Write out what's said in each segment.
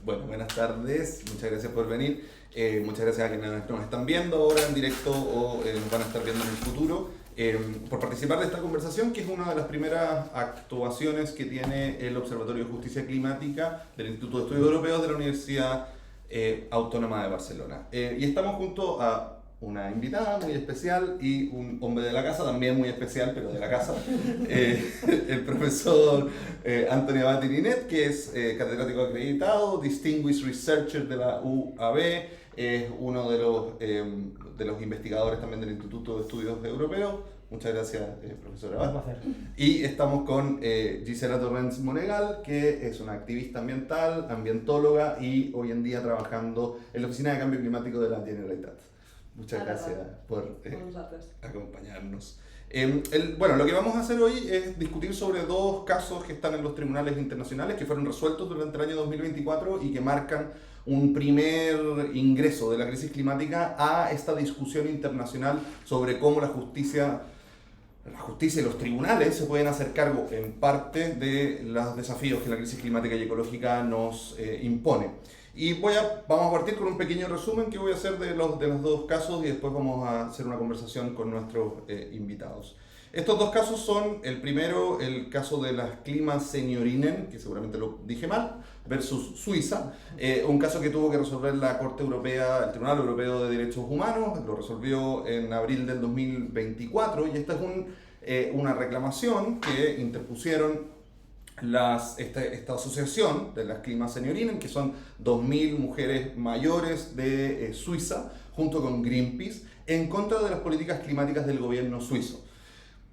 Bueno, buenas tardes, muchas gracias por venir. Muchas gracias a quienes nos están viendo ahora en directo o nos van a estar viendo en el futuro. Por participar de esta conversación, que es una de las primeras actuaciones que tiene el Observatorio de Justicia Climática del Instituto de Estudios Europeos de la Universidad Autónoma de Barcelona. Y estamos junto a una invitada muy especial y un hombre de la casa, también muy especial, pero de la casa, el profesor Antonio Abad Irinet, que es catedrático acreditado, Distinguished Researcher de la UAB, es uno de los investigadores también del Instituto de Estudios Europeos. Muchas gracias, profesor Abad. Un placer. Y estamos con Gisela Torrens Monegal, que es una activista ambiental, ambientóloga y hoy en día trabajando en la Oficina de Cambio Climático de la Generalitat. Muchas gracias por acompañarnos. Bueno, lo que vamos a hacer hoy es discutir sobre dos casos que están en los tribunales internacionales que fueron resueltos durante el año 2024 y que marcan un primer ingreso de la crisis climática a esta discusión internacional sobre cómo la justicia y los tribunales se pueden hacer cargo en parte de los desafíos que la crisis climática y ecológica nos impone. Y vamos a partir con un pequeño resumen que voy a hacer de los dos casos y después vamos a hacer una conversación con nuestros invitados. Estos dos casos son, el primero, el caso de las Klimasenioringen, que seguramente lo dije mal, versus Suiza, un caso que tuvo que resolver la Corte Europea, el Tribunal Europeo de Derechos Humanos, lo resolvió en abril del 2024 y esta es una reclamación que interpusieron esta asociación de las Klimasenioringen, que son 2.000 mujeres mayores de Suiza, junto con Greenpeace, en contra de las políticas climáticas del gobierno suizo.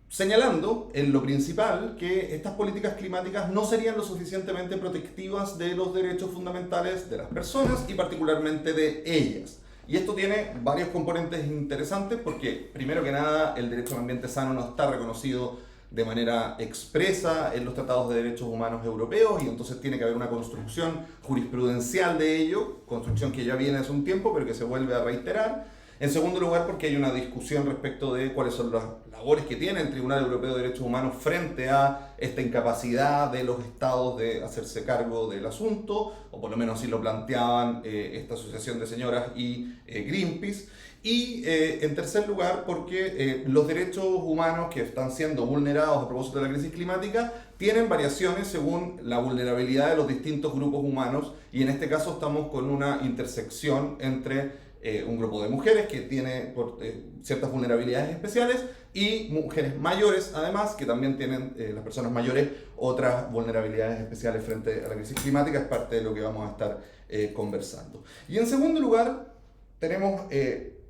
Señalando en lo principal que estas políticas climáticas no serían lo suficientemente protectivas de los derechos fundamentales de las personas y particularmente de ellas. Y esto tiene varios componentes interesantes porque, primero que nada, el derecho a un ambiente sano no está reconocido de manera expresa en los tratados de derechos humanos europeos y entonces tiene que haber una construcción jurisprudencial de ello, construcción que ya viene hace un tiempo pero que se vuelve a reiterar. En segundo lugar, porque hay una discusión respecto de cuáles son las labores que tiene el Tribunal Europeo de Derechos Humanos frente a esta incapacidad de los estados de hacerse cargo del asunto, o por lo menos así lo planteaban esta asociación de señoras y Greenpeace. Y en tercer lugar, porque los derechos humanos que están siendo vulnerados a propósito de la crisis climática tienen variaciones según la vulnerabilidad de los distintos grupos humanos y en este caso estamos con una intersección entre un grupo de mujeres que tiene ciertas vulnerabilidades especiales y mujeres mayores además que también tienen las personas mayores otras vulnerabilidades especiales frente a la crisis climática, es parte de lo que vamos a estar conversando. Y en segundo lugar tenemos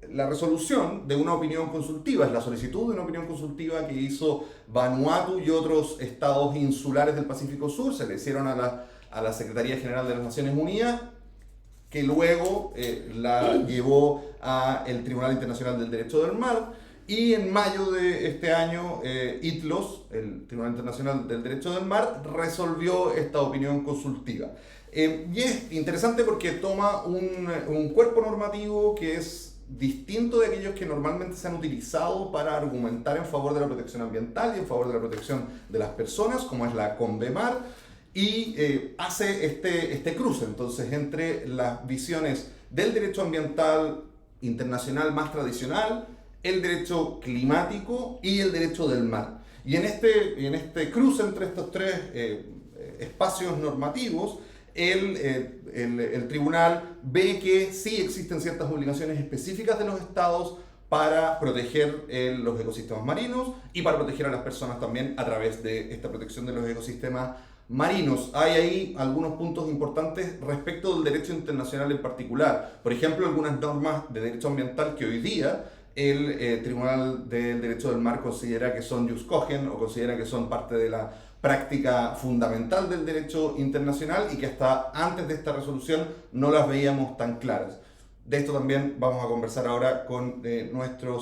la resolución de una opinión consultiva, es la solicitud de una opinión consultiva que hizo Vanuatu y otros estados insulares del Pacífico Sur, se le hicieron a la Secretaría General de las Naciones Unidas, que luego la llevó al Tribunal Internacional del Derecho del Mar, y en mayo de este año ITLOS, el Tribunal Internacional del Derecho del Mar, resolvió esta opinión consultiva. Y es interesante porque toma un cuerpo normativo que es distinto de aquellos que normalmente se han utilizado para argumentar en favor de la protección ambiental y en favor de la protección de las personas, como es la CONVEMAR, y hace este cruce entonces entre las visiones del derecho ambiental internacional más tradicional, el derecho climático y el derecho del mar. Y en este cruce entre estos tres espacios normativos, el tribunal ve que sí existen ciertas obligaciones específicas de los estados para proteger los ecosistemas marinos y para proteger a las personas también a través de esta protección de los ecosistemas marinos. Hay ahí algunos puntos importantes respecto del derecho internacional en particular. Por ejemplo, algunas normas de derecho ambiental que hoy día el Tribunal del Derecho del Mar considera que son jus cogens o considera que son parte de la práctica fundamental del derecho internacional y que hasta antes de esta resolución no las veíamos tan claras. De esto también vamos a conversar ahora con nuestro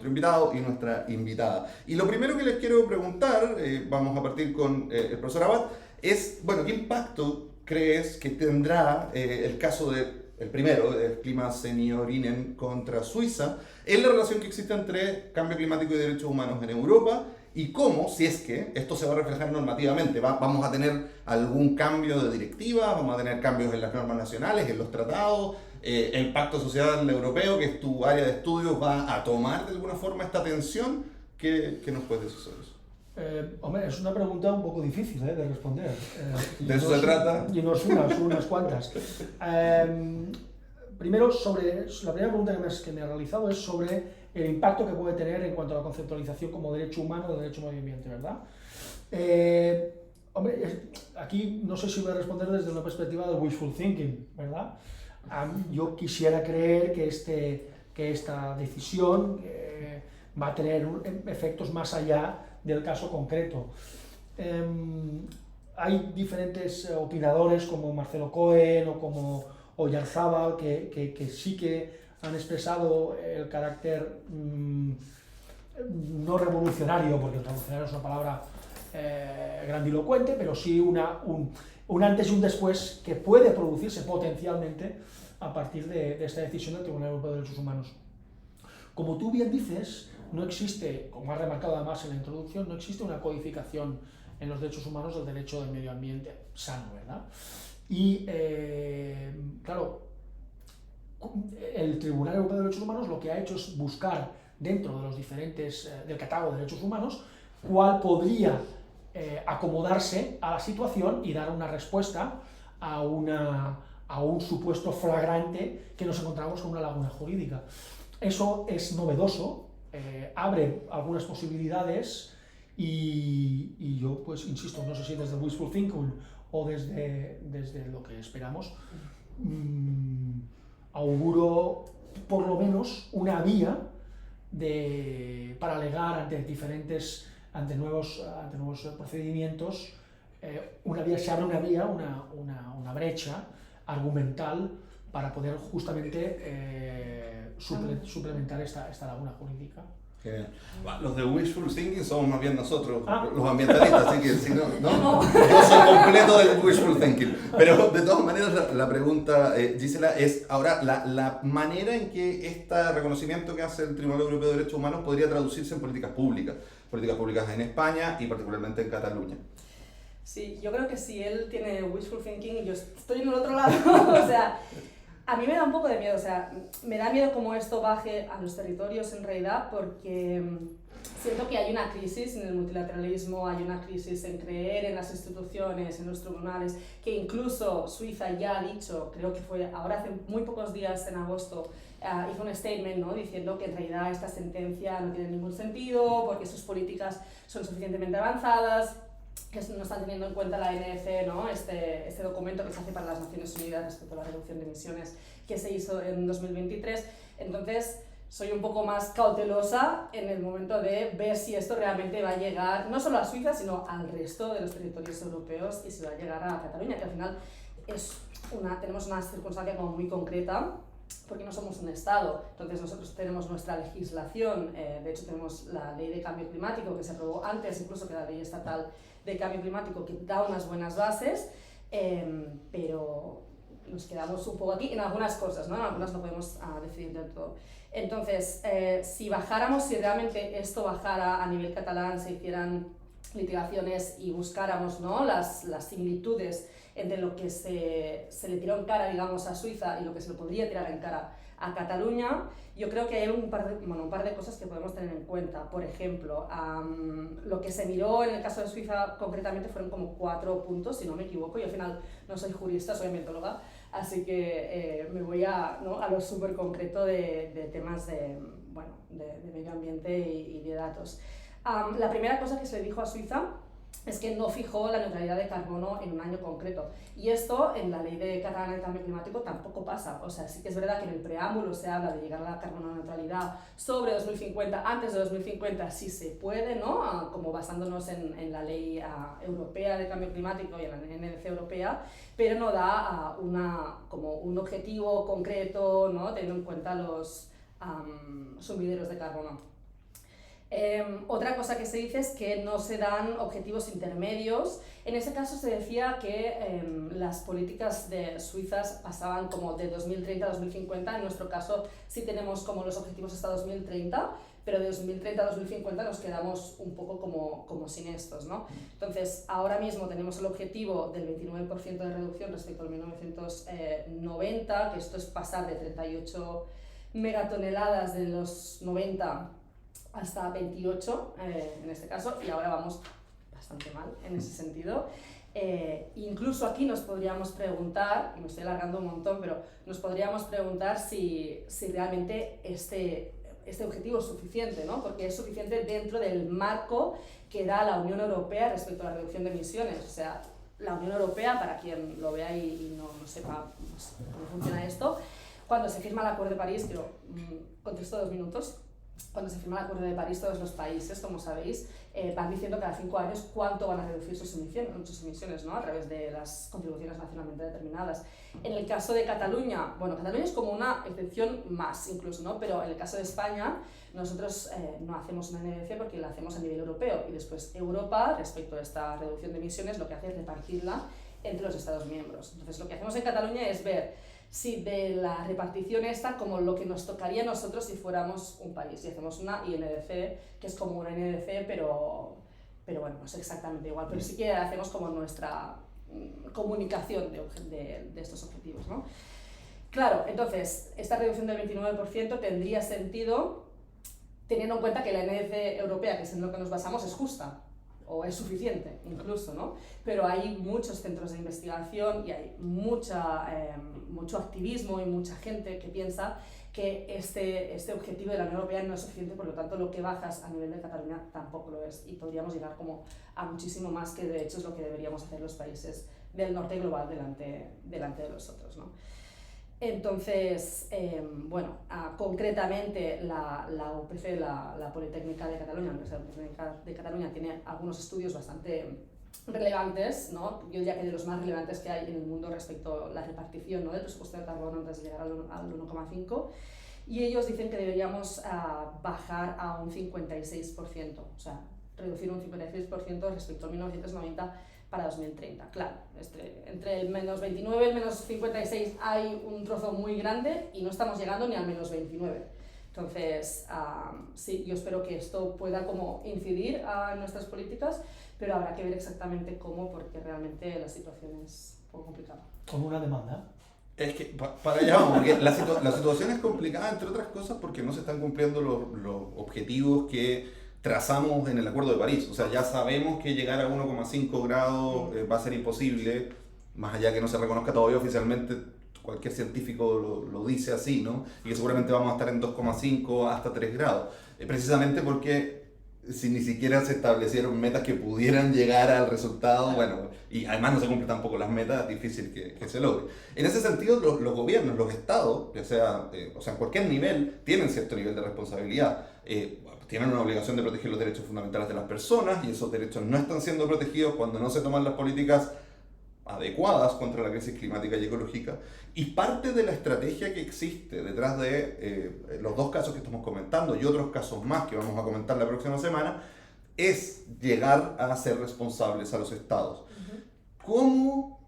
invitado y nuestra invitada. Y lo primero que les quiero preguntar, vamos a partir con el profesor Abad, es, bueno, ¿qué impacto crees que tendrá el caso el primero, del Klimasenioringen contra Suiza, en la relación que existe entre cambio climático y derechos humanos en Europa y cómo, si es que esto se va a reflejar normativamente. ¿Vamos a tener algún cambio de directiva? ¿Vamos a tener cambios en las normas nacionales, en los tratados? ¿El Pacto Social Europeo, que es tu área de estudio, va a tomar de alguna forma esta atención? ¿Qué nos puedes decir sobre eso? Hombre, es una pregunta un poco difícil de responder. ¿De eso se trata? Y no es unas cuantas. Primero, la primera pregunta que me ha realizado es sobre el impacto que puede tener en cuanto a la conceptualización como derecho humano o derecho medio ambiente, ¿verdad? Hombre, aquí no sé si voy a responder desde una perspectiva del wishful thinking, ¿verdad? Yo quisiera creer que esta decisión va a tener efectos más allá del caso concreto. Hay diferentes opinadores como Marcelo Cohen o como Oyarzábal que sí que han expresado el carácter no revolucionario, porque revolucionario es una palabra grandilocuente, pero sí un antes y un después que puede producirse potencialmente a partir de esta decisión del Tribunal Europeo de Derechos Humanos. Como tú bien dices, no existe, como has remarcado además en la introducción, no existe una codificación en los derechos humanos del derecho del medio ambiente sano, ¿verdad? Y, claro, el Tribunal Europeo de Derechos Humanos lo que ha hecho es buscar dentro de los diferentes, del catálogo de derechos humanos, cuál podría acomodarse a la situación y dar una respuesta a un supuesto flagrante que nos encontramos con una laguna jurídica. Eso es novedoso, abre algunas posibilidades y yo, pues, insisto, no sé si desde wishful thinking o desde lo que esperamos, auguro por lo menos una vía para alegar ante nuevos procedimientos, se abre una brecha argumental para poder justamente suplementar esta laguna jurídica. Genial. Los de wishful thinking somos más bien nosotros, los ambientalistas, así que si no yo soy completo del wishful thinking. Pero de todas maneras la pregunta, Gisela, es ahora la manera en que este reconocimiento que hace el Tribunal Europeo de Derechos Humanos podría traducirse en políticas públicas en España y particularmente en Cataluña. Sí, yo creo que si él tiene wishful thinking y yo estoy en el otro lado, o sea, a mí me da un poco de miedo, o sea, me da miedo cómo esto baje a los territorios en realidad, porque siento que hay una crisis en el multilateralismo, hay una crisis en creer en las instituciones, en los tribunales, que incluso Suiza ya ha dicho, creo que fue ahora hace muy pocos días, en agosto, hizo un statement, ¿no?, diciendo que en realidad esta sentencia no tiene ningún sentido, porque sus políticas son suficientemente avanzadas, que no están teniendo en cuenta la ANC, ¿no?, este documento que se hace para las Naciones Unidas respecto a la reducción de emisiones que se hizo en 2023. Entonces, soy un poco más cautelosa en el momento de ver si esto realmente va a llegar, no solo a Suiza, sino al resto de los territorios europeos y si va a llegar a Cataluña, que al final tenemos una circunstancia como muy concreta, porque no somos un Estado. Entonces nosotros tenemos nuestra legislación, de hecho tenemos la ley de cambio climático que se aprobó antes incluso que la ley estatal de cambio climático, que da unas buenas bases, pero nos quedamos un poco aquí en algunas cosas, ¿no? En algunas no podemos decidir del todo. Entonces, si realmente esto bajara a nivel catalán, se hicieran litigaciones y buscáramos, ¿no?, las similitudes entre lo que se le tiró en cara, digamos, a Suiza y lo que se le podría tirar en cara a Cataluña, yo creo que hay un par de cosas que podemos tener en cuenta. Por ejemplo, lo que se miró en el caso de Suiza concretamente fueron como 4 puntos, si no me equivoco, y al final no soy jurista, soy ambientóloga, así que me voy a lo súper concreto de temas de medio ambiente y de datos. La primera cosa que se le dijo a Suiza es que no fijó la neutralidad de carbono en un año concreto. Y esto en la ley de catalana de cambio climático tampoco pasa. O sea, sí que es verdad que en el preámbulo se habla de llegar a la carbono neutralidad sobre 2050, antes de 2050 sí se puede, ¿no?, como basándonos en la ley europea de cambio climático y en la NDC europea, pero no da como un objetivo concreto, ¿no?, teniendo en cuenta los sumideros de carbono. Otra cosa que se dice es que no se dan objetivos intermedios. En ese caso se decía que las políticas de suizas pasaban como de 2030 a 2050. En nuestro caso sí tenemos como los objetivos hasta 2030, pero de 2030 a 2050 nos quedamos un poco como sin estos, ¿no? Entonces, ahora mismo tenemos el objetivo del 29% de reducción respecto al 1990, que esto es pasar de 38 megatoneladas de los 90 hasta 28 en este caso, y ahora vamos bastante mal en ese sentido. Incluso aquí nos podríamos preguntar, y me estoy alargando un montón, pero nos podríamos preguntar si realmente este objetivo es suficiente, ¿no? Porque es suficiente dentro del marco que da la Unión Europea respecto a la reducción de emisiones. O sea, la Unión Europea, para quien lo vea y no sepa cómo funciona esto, cuando se firma el Acuerdo de París, quiero contexto 2 minutos, cuando se firma el Acuerdo de París, todos los países, como sabéis, van diciendo cada 5 años cuánto van a reducir sus emisiones, ¿no? A través de las contribuciones nacionalmente determinadas. En el caso de Cataluña, bueno, Cataluña es como una excepción más incluso, ¿no? Pero en el caso de España, nosotros no hacemos una NDC porque la hacemos a nivel europeo, y después Europa, respecto a esta reducción de emisiones, lo que hace es repartirla entre los Estados miembros. Entonces, lo que hacemos en Cataluña es ver si de la repartición esta como lo que nos tocaría a nosotros si fuéramos un país, y hacemos una INDC, que es como una NDC, pero bueno, no es exactamente igual, pero sí que hacemos como nuestra comunicación de estos objetivos, ¿no? Claro, entonces, esta reducción del 29% tendría sentido teniendo en cuenta que la NDC europea, que es en lo que nos basamos, es justa, o es suficiente incluso, ¿no? Pero hay muchos centros de investigación y hay mucho activismo y mucha gente que piensa que este objetivo de la Unión Europea no es suficiente, por lo tanto lo que bajas a nivel de Cataluña tampoco lo es, y podríamos llegar como a muchísimo más, que de hecho es lo que deberíamos hacer los países del norte global delante de los otros, ¿no? Entonces, bueno, concretamente la UPC, la Politécnica de Cataluña, la Universidad Politécnica de Cataluña, tiene algunos estudios bastante relevantes, ¿no? Yo diría que de los más relevantes que hay en el mundo respecto a la repartición, ¿no?, del presupuesto de carbono antes de llegar al 1,5, y ellos dicen que deberíamos bajar a un 56%, o sea, reducir un 56% respecto a 1990 para 2030. Claro, entre el menos 29 y el menos 56 hay un trozo muy grande y no estamos llegando ni al menos 29. Entonces, sí, yo espero que esto pueda como incidir en nuestras políticas, pero habrá que ver exactamente cómo, porque realmente la situación es un poco complicada. Con una demanda. Es que para allá vamos, porque la situación es complicada, entre otras cosas, porque no se están cumpliendo los objetivos que trazamos en el Acuerdo de París. O sea, ya sabemos que llegar a 1,5 grados va a ser imposible, más allá que no se reconozca todavía oficialmente, cualquier científico lo dice así, ¿no? Y que seguramente vamos a estar en 2,5 hasta 3 grados. Precisamente porque si ni siquiera se establecieron metas que pudieran llegar al resultado, bueno, y además no se cumplen tampoco las metas, es difícil que se logre. En ese sentido, los gobiernos, los estados, ya sea, o sea, en cualquier nivel, tienen cierto nivel de responsabilidad. Tienen una obligación de proteger los derechos fundamentales de las personas, y esos derechos no están siendo protegidos cuando no se toman las políticas adecuadas contra la crisis climática y ecológica. Y parte de la estrategia que existe detrás de los dos casos que estamos comentando y otros casos más que vamos a comentar la próxima semana es llegar a ser responsables a los estados. ¿Cómo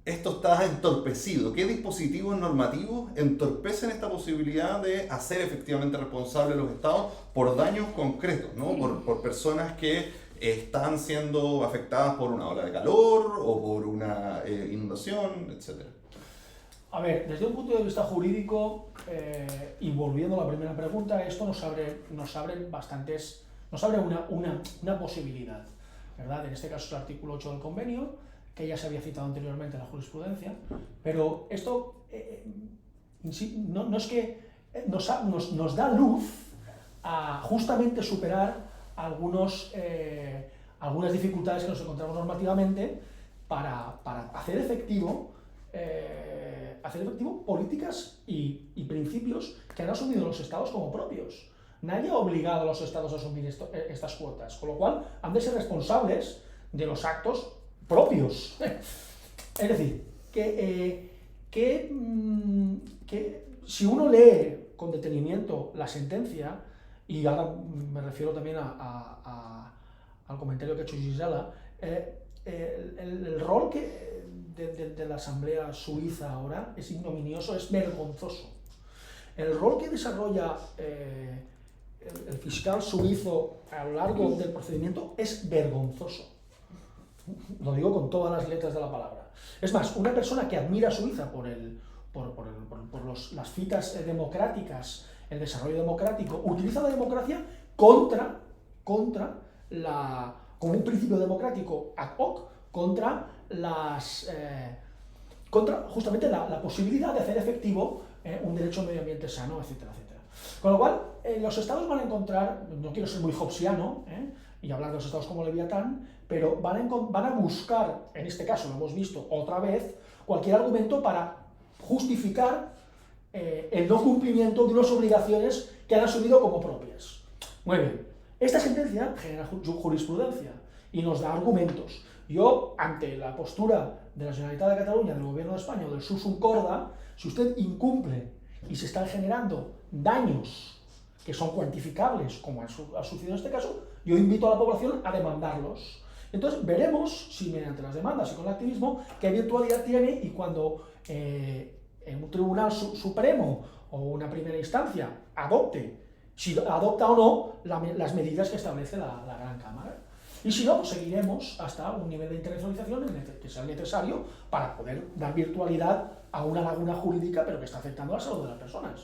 esto está entorpecido? ¿Qué dispositivos normativos entorpecen esta posibilidad de hacer efectivamente responsables a los estados por daños concretos, ¿no? Por personas que están siendo afectadas por una ola de calor o por una inundación, etc.? A ver, desde un punto de vista jurídico, y volviendo a la primera pregunta, esto nos abre una posibilidad, ¿verdad? En este caso es el artículo 8 del convenio, que ya se había citado anteriormente en la jurisprudencia, pero esto no es que nos da luz a justamente superar algunas dificultades que nos encontramos normativamente para hacer efectivo políticas y principios que han asumido los estados como propios. Nadie ha obligado a los estados a asumir estas cuotas, con lo cual han de ser responsables de los actos propios. Es decir, que si uno lee con detenimiento la sentencia, y ahora me refiero también al comentario que ha hecho Gisela, el rol de la Asamblea Suiza ahora es ignominioso, es vergonzoso. El rol que desarrolla el fiscal suizo a lo largo del procedimiento es vergonzoso. Lo digo con todas las letras de la palabra. Es más, una persona que admira a Suiza por las citas democráticas, el desarrollo democrático, utiliza la democracia como un principio democrático ad hoc contra justamente la posibilidad de hacer efectivo un derecho a medio ambiente sano, etcétera, etcétera. Con lo cual, los estados van a encontrar, no quiero ser muy hobbesiano, y hablar de los estados como Leviatán, pero van a buscar, en este caso lo hemos visto otra vez, cualquier argumento para justificar el no cumplimiento de unas obligaciones que han asumido como propias. Muy bien, esta sentencia genera jurisprudencia y nos da argumentos. Yo, ante la postura de la Generalitat de Cataluña, del Gobierno de España o del Sursum Corda, si usted incumple y se están generando daños que son cuantificables, como ha sucedido en este caso, yo invito a la población a demandarlos. Entonces veremos si mediante las demandas y con el activismo qué virtualidad tiene, y cuando en un tribunal supremo o una primera instancia si adopta o no las medidas que establece la Gran Cámara. Y si no, pues seguiremos hasta un nivel de internacionalización que sea necesario para poder dar virtualidad a una laguna jurídica, pero que está afectando a la salud de las personas.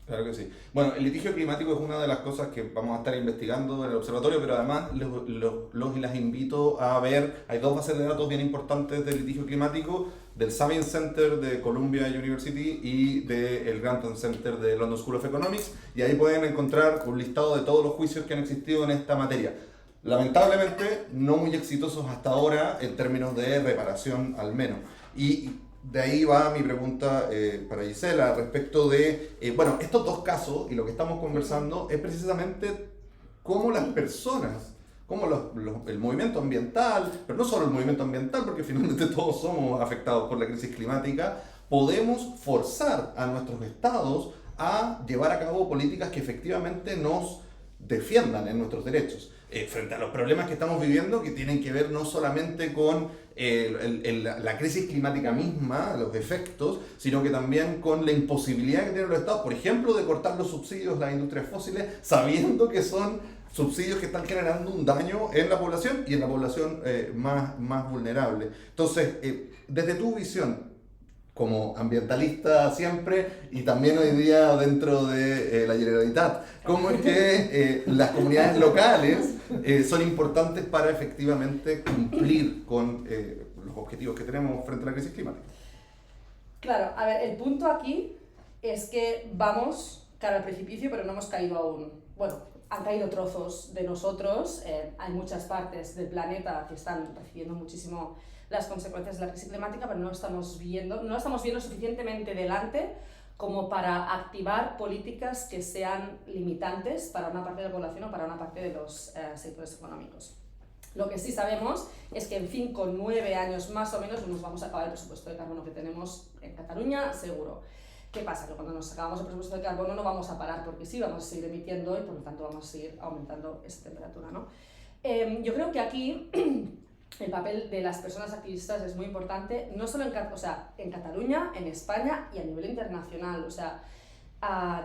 Claro que sí. Bueno, el litigio climático es una de las cosas que vamos a estar investigando en el observatorio, pero además los y las invito a ver, hay 2 bases de datos bien importantes del litigio climático, del Savin Center de Columbia University y del Grantham Center de London School of Economics, y ahí pueden encontrar un listado de todos los juicios que han existido en esta materia. Lamentablemente, no muy exitosos hasta ahora en términos de reparación al menos. Y de ahí va mi pregunta para Gisela respecto de, estos 2 casos, y lo que estamos conversando es precisamente cómo las personas, cómo el movimiento ambiental, pero no solo el movimiento ambiental, porque finalmente todos somos afectados por la crisis climática, podemos forzar a nuestros estados a llevar a cabo políticas que efectivamente nos defiendan en nuestros derechos. Frente a los problemas que estamos viviendo, que tienen que ver no solamente con la crisis climática misma, los efectos, sino que también con la imposibilidad que tienen los estados, por ejemplo, de cortar los subsidios a las industrias fósiles, sabiendo que son subsidios que están generando un daño en la población y en la población más vulnerable. Entonces, desde tu visión, como ambientalista siempre, y también hoy día dentro de la Generalitat, ¿cómo es que las comunidades locales son importantes para efectivamente cumplir con los objetivos que tenemos frente a la crisis climática? Claro, a ver, el punto aquí es que vamos cara al precipicio, pero no hemos caído aún. Bueno, han caído trozos de nosotros, hay muchas partes del planeta que están recibiendo muchísimo las consecuencias de la crisis climática, pero no lo estamos viendo suficientemente delante como para activar políticas que sean limitantes para una parte de la población o para una parte de los sectores económicos. Lo que sí sabemos es que en 5 o 9 años más o menos nos vamos a acabar el presupuesto de carbono que tenemos en Cataluña, seguro. ¿Qué pasa? Que cuando nos acabamos el presupuesto de carbono no vamos a parar porque sí, vamos a seguir emitiendo y por lo tanto vamos a seguir aumentando esa temperatura, ¿no? Yo creo que aquí el papel de las personas activistas es muy importante, no solo en Cataluña, en España y a nivel internacional.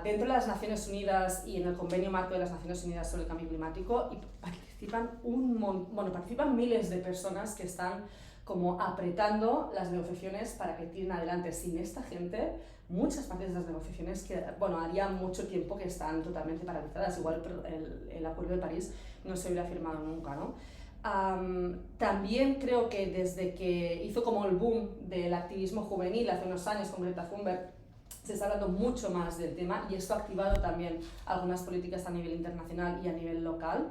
Dentro de las Naciones Unidas y en el Convenio Marco de las Naciones Unidas sobre el Cambio Climático participan miles de personas que están como apretando las negociaciones para que tiren adelante. Sin esta gente, muchas partes de las negociaciones haría mucho tiempo que están totalmente paralizadas. Igual el Acuerdo de París no se hubiera firmado nunca, ¿no? También creo que desde que hizo como el boom del activismo juvenil hace unos años con Greta Thunberg, se está hablando mucho más del tema y esto ha activado también algunas políticas a nivel internacional y a nivel local,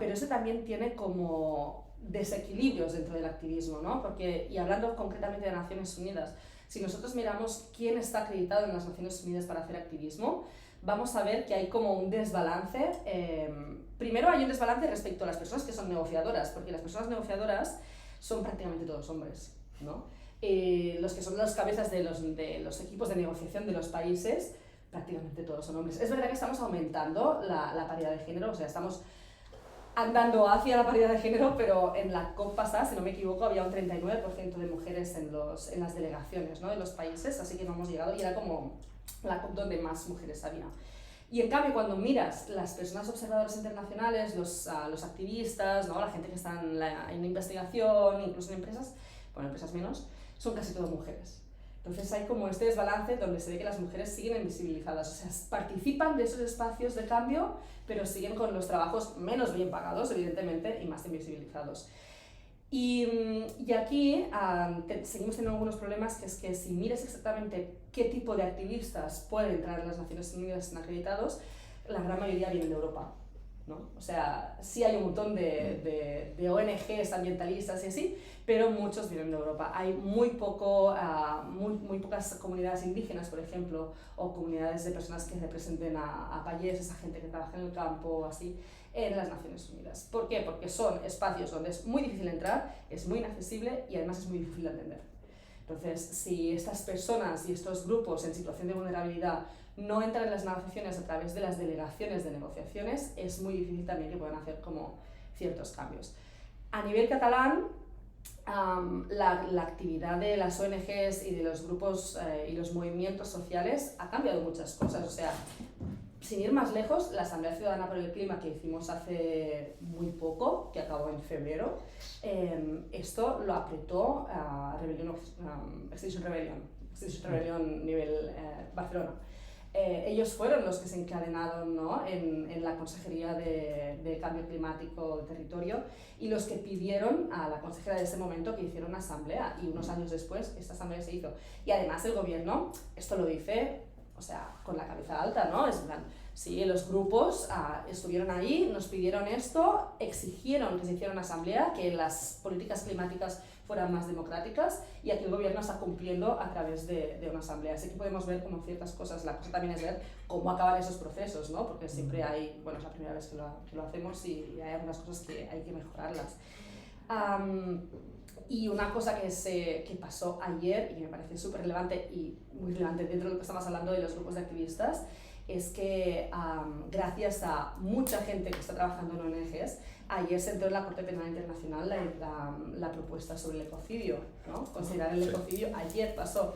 pero eso también tiene como desequilibrios dentro del activismo, ¿no? Y hablando concretamente de Naciones Unidas, si nosotros miramos quién está acreditado en las Naciones Unidas para hacer activismo, vamos a ver que hay como un desbalance. Primero hay un desbalance respecto a las personas que son negociadoras, porque las personas negociadoras son prácticamente todos hombres, ¿no? Los que son las cabezas de los equipos de negociación de los países, prácticamente todos son hombres. Es verdad que estamos aumentando la paridad de género, estamos andando hacia la paridad de género, pero en la COP pasada, si no me equivoco, había un 39% de mujeres en las delegaciones, ¿no?, de los países, así que no hemos llegado y era como la COP donde más mujeres había. Y en cambio, cuando miras las personas observadoras internacionales, los activistas, ¿no? La gente que está en investigación, incluso en empresas, bueno, empresas menos, son casi todas mujeres. Entonces hay como este desbalance donde se ve que las mujeres siguen invisibilizadas, o sea, participan de esos espacios de cambio, pero siguen con los trabajos menos bien pagados, evidentemente, y más invisibilizados. Y aquí seguimos teniendo algunos problemas, que es que si miras exactamente qué tipo de activistas pueden entrar en las Naciones Unidas acreditados, la gran mayoría vienen de Europa, ¿no? O sea, sí hay un montón de ONGs ambientalistas y así, pero muchos vienen de Europa. Hay muy pocas comunidades indígenas, por ejemplo, o comunidades de personas que representen a payés, a gente que trabaja en el campo o así, en las Naciones Unidas. ¿Por qué? Porque son espacios donde es muy difícil entrar, es muy inaccesible y además es muy difícil de entender. Entonces, si estas personas y estos grupos en situación de vulnerabilidad no entran en las negociaciones a través de las delegaciones de negociaciones, es muy difícil también que puedan hacer como ciertos cambios. A nivel catalán, la actividad de las ONGs y de los grupos y los movimientos sociales ha cambiado muchas cosas. O sea, sin ir más lejos, la Asamblea Ciudadana por el Clima que hicimos hace muy poco, que acabó en febrero, esto lo apretó Extinction Rebellion nivel Barcelona. Ellos fueron los que se encadenaron, ¿no? en la Consejería de Cambio Climático del Territorio y los que pidieron a la consejera de ese momento que hiciera una asamblea, y unos años después esta asamblea se hizo. Y además el gobierno, esto lo dice, o sea, con la cabeza alta, ¿no? Es plan, sí, los grupos estuvieron ahí, nos pidieron esto, exigieron que se hiciera una asamblea, que las políticas climáticas fueran más democráticas, y aquí el gobierno está cumpliendo a través de una asamblea. Así que podemos ver como ciertas cosas. La cosa también es ver cómo acaban esos procesos, ¿no? Porque siempre hay, bueno, es la primera vez que lo hacemos y hay algunas cosas que hay que mejorarlas. Y una cosa que pasó ayer, y que me parece súper relevante y muy relevante dentro de lo que estamos hablando de los grupos de activistas, es que gracias a mucha gente que está trabajando en ONGs, ayer se entró en la Corte Penal Internacional la propuesta sobre el ecocidio, ¿no? Considerar el ecocidio. Ayer pasó,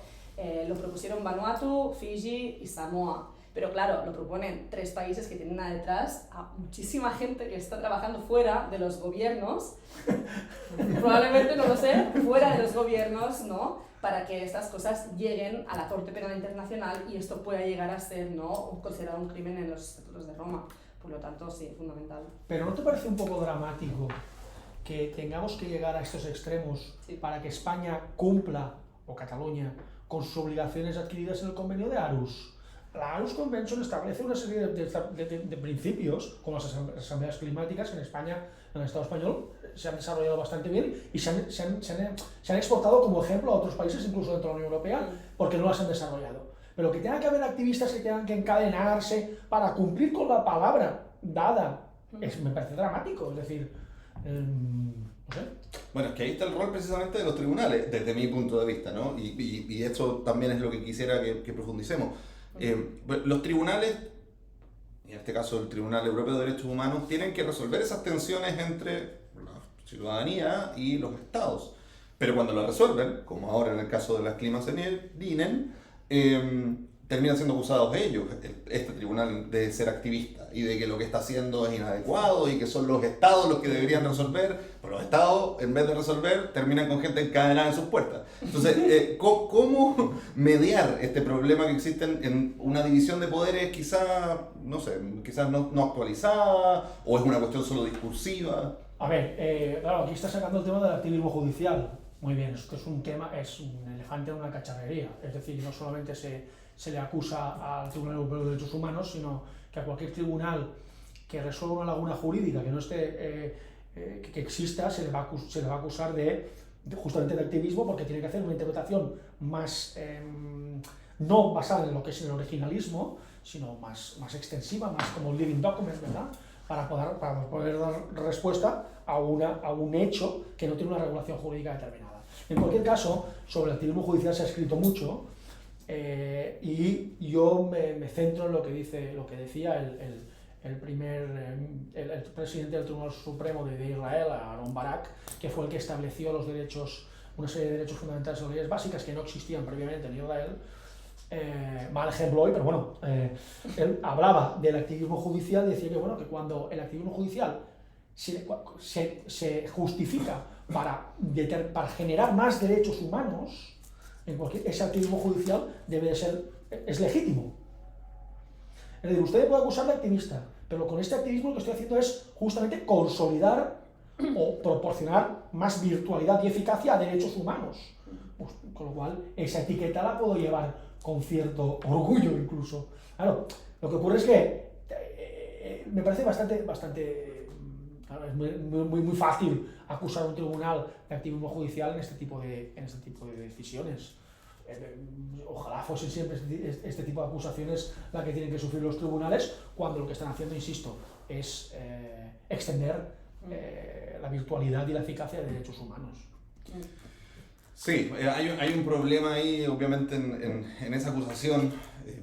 lo propusieron Vanuatu, Fiji y Samoa. Pero claro, lo proponen 3 países que tienen detrás a muchísima gente que está trabajando fuera de los gobiernos, probablemente, no lo sé, fuera de los gobiernos, ¿no? Para que estas cosas lleguen a la Corte Penal Internacional y esto pueda llegar a ser, ¿no?, considerado un crimen en los estatutos de Roma. Por lo tanto, sí, fundamental. Pero ¿no te parece un poco dramático que tengamos que llegar a estos extremos para que España cumpla, o Cataluña, con sus obligaciones adquiridas en el convenio de Aarhus? La Aarhus Convention establece una serie de principios, como las asambleas climáticas, que en España, en el Estado español, se han desarrollado bastante bien y se han exportado como ejemplo a otros países, incluso dentro de la Unión Europea, porque no las han desarrollado. Pero que tenga que haber activistas que tengan que encadenarse para cumplir con la palabra dada, me parece dramático. Es decir, no sé. Bueno, es que ahí está el rol precisamente de los tribunales, desde mi punto de vista, ¿no? Y esto también es lo que quisiera que profundicemos. Los tribunales, en este caso el Tribunal Europeo de Derechos Humanos, tienen que resolver esas tensiones entre la ciudadanía y los estados. Pero cuando lo resuelven, como ahora en el caso de las Klimanserinnen, terminan siendo acusados ellos, este tribunal, de ser activista y de que lo que está haciendo es inadecuado y que son los estados los que deberían resolver, pero los estados, en vez de resolver, terminan con gente encadenada en sus puertas. Entonces, ¿cómo mediar este problema que existe en una división de poderes quizás no actualizada, o es una cuestión solo discursiva? A ver, claro, aquí está sacando el tema del activismo judicial. Muy bien, esto es un tema, es un elefante en una cacharrería. Es decir, no solamente se le acusa al Tribunal Europeo de Derechos Humanos, sino que a cualquier tribunal que resuelva una laguna jurídica que no esté, que exista, se le va a acusar justamente de activismo, porque tiene que hacer una interpretación más, no basada en lo que es el originalismo, sino más extensiva, más como un living document, ¿verdad?, para poder dar respuesta a un hecho que no tiene una regulación jurídica determinada. En cualquier caso, sobre el activismo judicial se ha escrito mucho, y yo me centro en lo que decía el presidente del Tribunal Supremo de Israel, Aaron Barak, que fue el que estableció una serie de derechos fundamentales o leyes básicas que no existían previamente en Israel, mal ejemplo hoy, pero bueno, él hablaba del activismo judicial y decía que, bueno, que cuando el activismo judicial se justifica para generar más derechos humanos, ese activismo judicial es legítimo. Es decir, usted puede acusar de activista, pero con este activismo lo que estoy haciendo es justamente consolidar o proporcionar más virtualidad y eficacia a derechos humanos. Pues, con lo cual, esa etiqueta la puedo llevar con cierto orgullo incluso. Claro, lo que ocurre es que me parece muy fácil acusar a un tribunal de activismo judicial en este tipo de decisiones. Ojalá fuesen siempre este tipo de acusaciones la que tienen que sufrir los tribunales, cuando lo que están haciendo, insisto, es extender la virtualidad y la eficacia de derechos humanos. Sí, hay un problema ahí, obviamente, en esa acusación,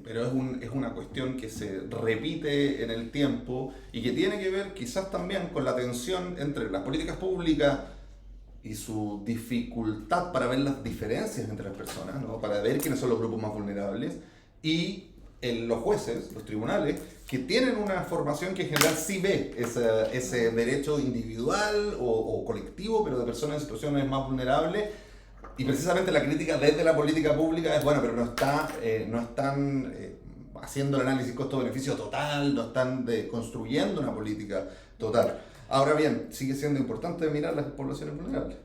pero es una cuestión que se repite en el tiempo y que tiene que ver quizás también con la tensión entre las políticas públicas y su dificultad para ver las diferencias entre las personas, ¿no? Para ver quiénes son los grupos más vulnerables, y los jueces, los tribunales, que tienen una formación que en general sí ve ese derecho individual o colectivo, pero de personas en situaciones más vulnerables. Y precisamente la crítica desde la política pública es, bueno, pero no están haciendo el análisis costo-beneficio total, no están construyendo una política total. Ahora bien, sigue siendo importante mirar las poblaciones vulnerables.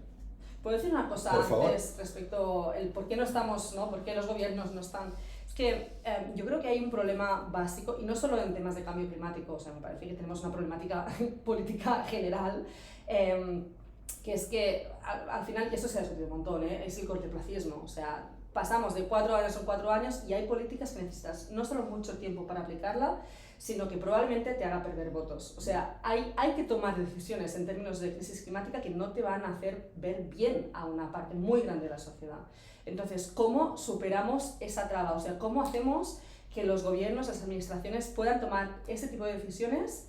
¿Puedo decir una cosa antes respecto al por qué no estamos, ¿no? ¿Por qué los gobiernos no están? Es que yo creo que hay un problema básico, y no solo en temas de cambio climático, o sea, me parece que tenemos una problemática política general, que es que al final, y esto se ha discutido un montón, es el cortoplacismo. O sea, pasamos de 4 años en 4 años y hay políticas que necesitas no solo mucho tiempo para aplicarla, sino que probablemente te haga perder votos. O sea, hay que tomar decisiones en términos de crisis climática que no te van a hacer ver bien a una parte muy grande de la sociedad. Entonces, ¿cómo superamos esa traba? O sea, ¿cómo hacemos que los gobiernos, las administraciones puedan tomar ese tipo de decisiones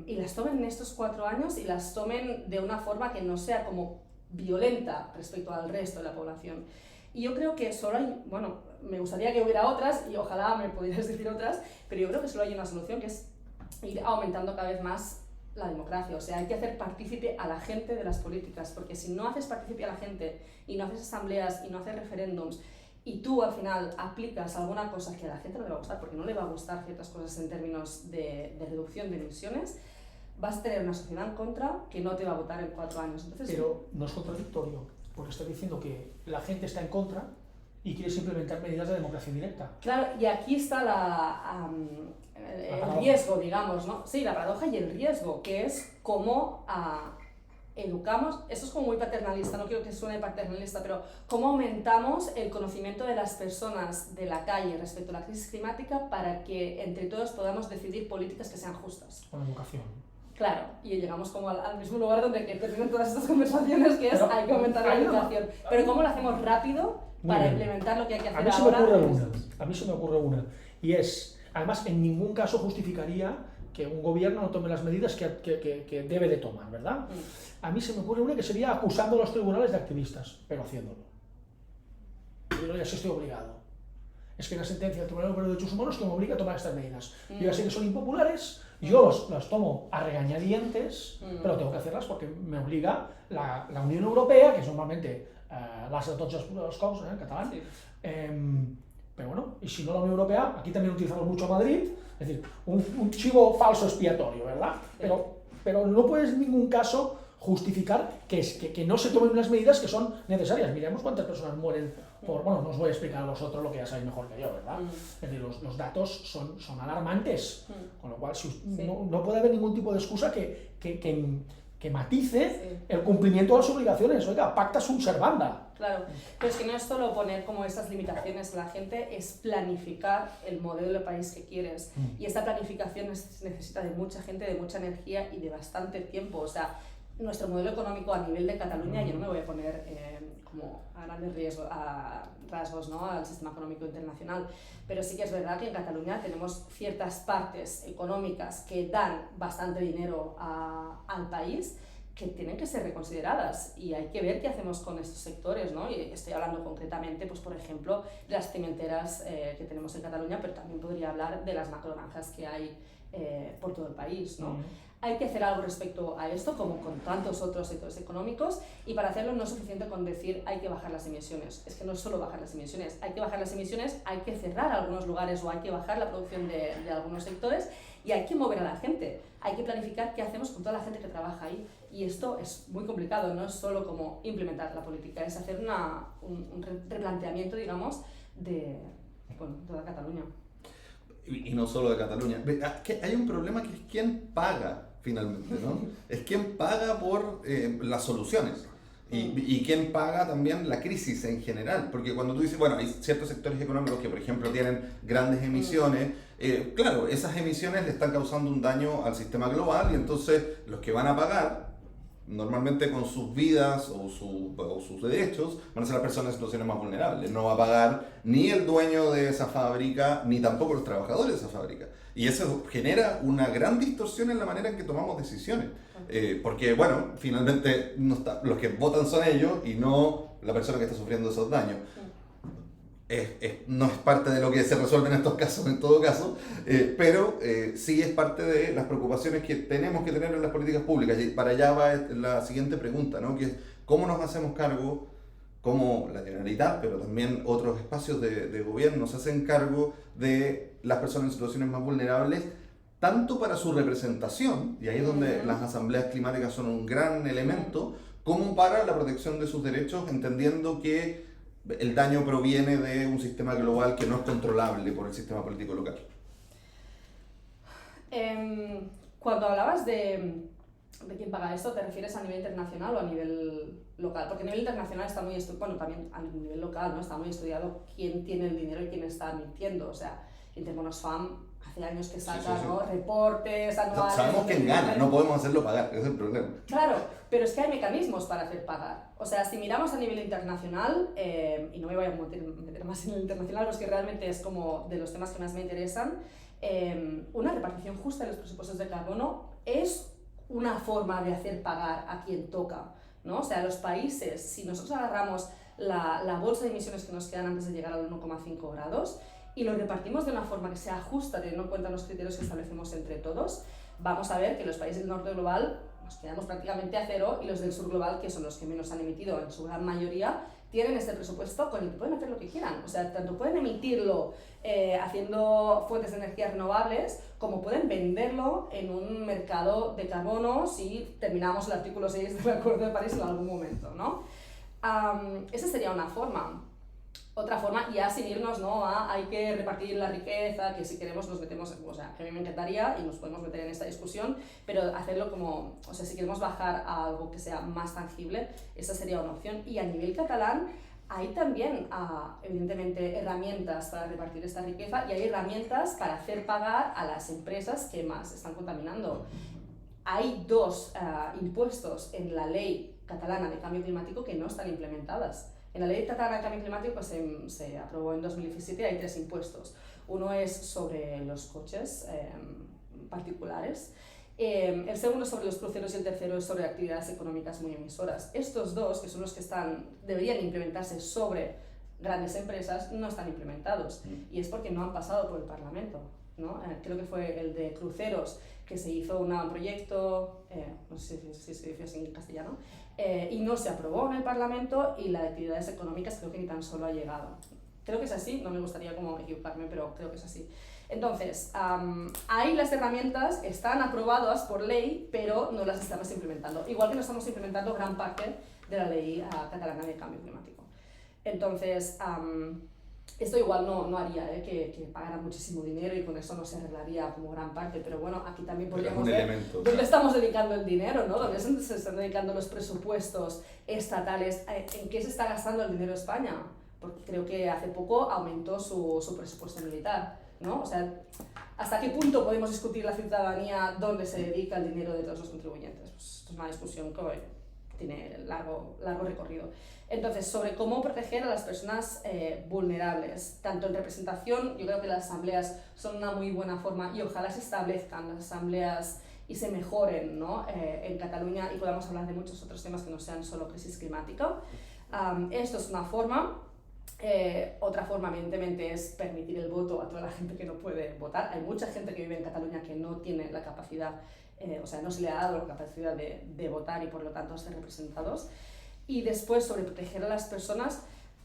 y las tomen en estos 4 años y las tomen de una forma que no sea como violenta respecto al resto de la población? Y yo creo que solo hay, bueno, me gustaría que hubiera otras y ojalá me pudieras decir otras, pero yo creo que solo hay una solución, que es ir aumentando cada vez más la democracia. O sea, hay que hacer partícipe a la gente de las políticas, porque si no haces partícipe a la gente y no haces asambleas y no haces referéndums y tú al final aplicas alguna cosa que a la gente no le va a gustar, porque no le va a gustar ciertas cosas en términos de reducción de emisiones, vas a tener una sociedad en contra que no te va a votar en 4 años. Entonces, pero no es contradictorio, porque está diciendo que la gente está en contra y quieres implementar medidas de democracia directa. Claro, y aquí está el riesgo, digamos, ¿no? Sí, la paradoja y el riesgo, que es cómo educamos, esto es como muy paternalista, no quiero que suene paternalista, pero cómo aumentamos el conocimiento de las personas de la calle respecto a la crisis climática para que entre todos podamos decidir políticas que sean justas. Con educación. Claro, y llegamos como al mismo lugar donde terminan todas estas conversaciones, que es hay que aumentar la educación. Pero ¿cómo lo hacemos rápido para implementar lo que hay que hacer ahora? A mí se me ocurre una, y es, además, en ningún caso justificaría que un gobierno no tome las medidas que debe de tomar, ¿verdad? A mí se me ocurre una que sería acusando a los tribunales de activistas, pero haciéndolo. Yo ya sí estoy obligado. Es que una sentencia del Tribunal Europeo de Derechos Humanos que me obliga a tomar estas medidas. Yo ya sé que son impopulares, yo las tomo a regañadientes, pero tengo que hacerlas porque me obliga la Unión Europea, que es normalmente las de tots els cops, en catalán. Sí. Pero bueno, y si no la Unión Europea, aquí también utilizamos mucho Madrid, es decir, un chivo falso expiatorio, ¿verdad? Pero no puedes en ningún caso justificar que no se tomen unas medidas que son necesarias. Miremos cuántas personas mueren por... Bueno, no os voy a explicar a vosotros lo que ya sabéis mejor que yo, ¿verdad? Es decir, los datos son alarmantes, con lo cual no puede haber ningún tipo de excusa que matice el cumplimiento de las obligaciones. Oiga, pacta sunt servanda. Claro, pero es que no es solo poner como estas limitaciones a la gente, es planificar el modelo de país que quieres. Y esta planificación necesita de mucha gente, de mucha energía y de bastante tiempo. O sea, nuestro modelo económico a nivel de Cataluña, yo no me voy a poner como a grandes rasgos, ¿no?, al sistema económico internacional, pero sí que es verdad que en Cataluña tenemos ciertas partes económicas que dan bastante dinero al país, que tienen que ser reconsideradas y hay que ver qué hacemos con estos sectores, ¿no? Y estoy hablando concretamente, pues, por ejemplo, de las cimenteras que tenemos en Cataluña, pero también podría hablar de las macrogranjas que hay por todo el país, ¿no? Hay que hacer algo respecto a esto, como con tantos otros sectores económicos, y para hacerlo no es suficiente con decir hay que bajar las emisiones. Es que no es solo bajar las emisiones, hay que bajar las emisiones, hay que cerrar algunos lugares o hay que bajar la producción de algunos sectores y hay que mover a la gente. Hay que planificar qué hacemos con toda la gente que trabaja ahí. Y esto es muy complicado, no es solo como implementar la política, es hacer un replanteamiento, digamos, de toda Cataluña. Y no solo de Cataluña. Que hay un problema que es quién paga finalmente, ¿no? Es quién paga por las soluciones. Y quién paga también la crisis en general. Porque cuando tú dices, bueno, hay ciertos sectores económicos que, por ejemplo, tienen grandes emisiones, claro, esas emisiones le están causando un daño al sistema global y entonces los que van a pagar, normalmente con sus vidas o sus derechos, van a ser las personas en situaciones más vulnerables. No va a pagar ni el dueño de esa fábrica, ni tampoco los trabajadores de esa fábrica. Y eso genera una gran distorsión en la manera en que tomamos decisiones. Porque, bueno, finalmente los que votan son ellos y no la persona que está sufriendo esos daños. No es parte de lo que se resuelve en estos casos, en todo caso, pero sí es parte de las preocupaciones que tenemos que tener en las políticas públicas. Y para allá va la siguiente pregunta, ¿no? Que es cómo nos hacemos cargo, cómo la Generalitat, pero también otros espacios de gobierno se hacen cargo de las personas en situaciones más vulnerables, tanto para su representación, y ahí es donde las asambleas climáticas son un gran elemento, como para la protección de sus derechos, entendiendo que el daño proviene de un sistema global que no es controlable por el sistema político local. Cuando hablabas de quién paga esto, ¿te refieres a nivel internacional o a nivel local? Porque a nivel internacional está muy estudiado, bueno, también a nivel local, ¿no? Está muy estudiado quién tiene el dinero y quién está mintiendo. O sea, Intermonosfam hace años que saca, ¿no? Reportes anuales. Sabemos quién gana, no podemos hacerlo pagar, ese es el problema. Claro, pero es que hay mecanismos para hacer pagar. O sea, si miramos a nivel internacional, y no me voy a meter más en el internacional, porque realmente es como de los temas que más me interesan, una repartición justa de los presupuestos de carbono es una forma de hacer pagar a quien toca, ¿no? O sea, los países, si nosotros agarramos la bolsa de emisiones que nos quedan antes de llegar al 1,5 grados y lo repartimos de una forma que sea justa, teniendo en cuenta los criterios que establecemos entre todos, vamos a ver que los países del norte global nos quedamos prácticamente a cero y los del sur global, que son los que menos han emitido en su gran mayoría, tienen este presupuesto con el que pueden hacer lo que quieran. O sea, tanto pueden emitirlo haciendo fuentes de energía renovables, como pueden venderlo en un mercado de carbono si terminamos el artículo 6 del Acuerdo de París en algún momento, ¿no? Esa sería una forma. Otra forma, ya sin irnos, ¿no? Hay que repartir la riqueza, que si queremos nos metemos, o sea, que a mí me encantaría y nos podemos meter en esta discusión, pero hacerlo como, o sea, si queremos bajar a algo que sea más tangible, esa sería una opción. Y a nivel catalán hay también, evidentemente, herramientas para repartir esta riqueza y hay herramientas para hacer pagar a las empresas que más están contaminando. Hay dos impuestos en la ley catalana de cambio climático que no están implementadas. En la Ley Catalana de Cambio Climático se aprobó en 2017, hay 3 impuestos. Uno es sobre los coches particulares, el segundo es sobre los cruceros y el tercero es sobre actividades económicas muy emisoras. Estos dos, que son los que deberían implementarse sobre grandes empresas, no están implementados y es porque no han pasado por el Parlamento, ¿no? Creo que fue el de cruceros, que se hizo un proyecto, no sé si se dice así en castellano, y no se aprobó en el Parlamento, y la de actividades económicas creo que ni tan solo ha llegado. Creo que es así, no me gustaría como equivocarme, pero creo que es así. Entonces, ahí las herramientas están aprobadas por ley, pero no las estamos implementando. Igual que no estamos implementando gran parte de la ley catalana de cambio climático. Entonces, esto igual no haría que pagara muchísimo dinero y con eso no se arreglaría como gran parte, pero bueno, aquí también podríamos ver dónde estamos dedicando el dinero, ¿no? Dónde se están dedicando los presupuestos estatales, en qué se está gastando el dinero de España, porque creo que hace poco aumentó su presupuesto militar, ¿no? O sea, ¿hasta qué punto podemos discutir la ciudadanía dónde se dedica el dinero de todos los contribuyentes? Pues esto es una discusión que tiene largo recorrido. Entonces, sobre cómo proteger a las personas vulnerables, tanto en representación, yo creo que las asambleas son una muy buena forma y ojalá se establezcan las asambleas y se mejoren, ¿no? En Cataluña y podamos hablar de muchos otros temas que no sean solo crisis climática. Esto es una forma. Otra forma, evidentemente, es permitir el voto a toda la gente que no puede votar. Hay mucha gente que vive en Cataluña que no tiene la capacidad, o sea, no se le ha dado la capacidad de votar y por lo tanto ser representados. Y después, sobre proteger a las personas,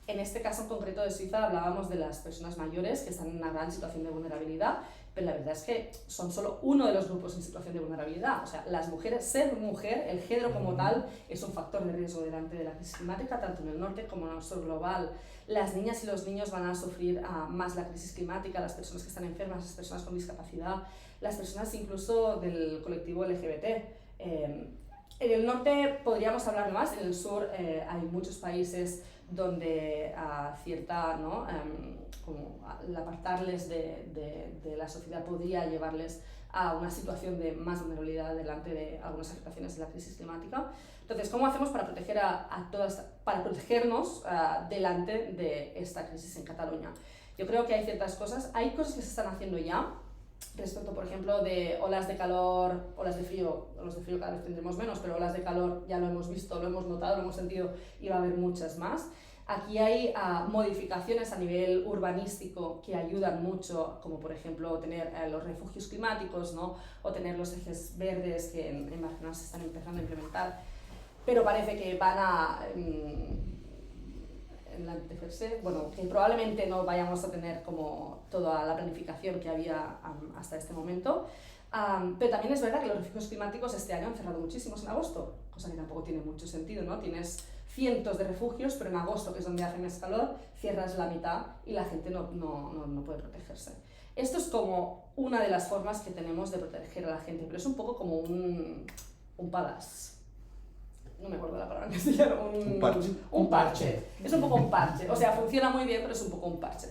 en este caso en concreto de Suiza hablábamos de las personas mayores que están en una gran situación de vulnerabilidad, pero la verdad es que son solo uno de los grupos en situación de vulnerabilidad. O sea, las mujeres, ser mujer, el género como tal, es un factor de riesgo delante de la crisis climática, tanto en el norte como en el sur global. Las niñas y los niños van a sufrir más la crisis climática, las personas que están enfermas, las personas con discapacidad, las personas incluso del colectivo LGBT. En el norte podríamos hablar más, en el sur hay muchos países donde cierta, ¿no? Como el apartarles de la sociedad podría llevarles a una situación de más vulnerabilidad delante de algunas afectaciones de la crisis climática. Entonces, ¿cómo hacemos para proteger para protegernos delante de esta crisis en Cataluña? Yo creo que hay ciertas cosas, hay cosas que se están haciendo ya, respecto, por ejemplo, de olas de calor, olas de frío cada vez tendremos menos, pero olas de calor ya lo hemos visto, lo hemos notado, lo hemos sentido y va a haber muchas más. Aquí hay modificaciones a nivel urbanístico que ayudan mucho, como por ejemplo tener los refugios climáticos, ¿no? O tener los ejes verdes que en Barcelona se están empezando a implementar, pero parece que van a enlantecerse, bueno, que probablemente no vayamos a tener como toda la planificación que había hasta este momento. Pero también es verdad que los refugios climáticos este año han cerrado muchísimos en agosto, cosa que tampoco tiene mucho sentido, ¿no? Tienes cientos de refugios, pero en agosto, que es donde hace más calor, cierras la mitad y la gente no puede protegerse. Esto es como una de las formas que tenemos de proteger a la gente, pero es un poco como un palace. No me acuerdo la palabra en castellano. Un parche. Es un poco un parche. O sea, funciona muy bien, pero es un poco un parche.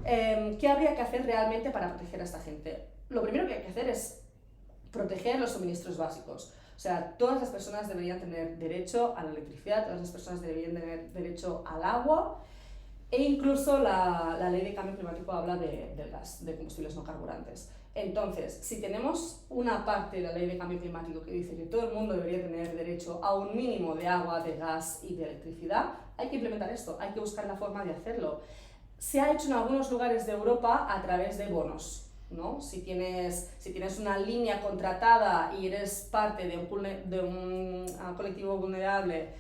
¿Qué habría que hacer realmente para proteger a esta gente? Lo primero que hay que hacer es proteger los suministros básicos. O sea, todas las personas deberían tener derecho a la electricidad, todas las personas deberían tener derecho al agua, e incluso la ley de cambio climático habla del gas, de combustibles no carburantes. Entonces, si tenemos una parte de la ley de cambio climático que dice que todo el mundo debería tener derecho a un mínimo de agua, de gas y de electricidad, hay que implementar esto, hay que buscar la forma de hacerlo. Se ha hecho en algunos lugares de Europa a través de bonos, ¿no? Si tienes una línea contratada y eres parte de un colectivo vulnerable,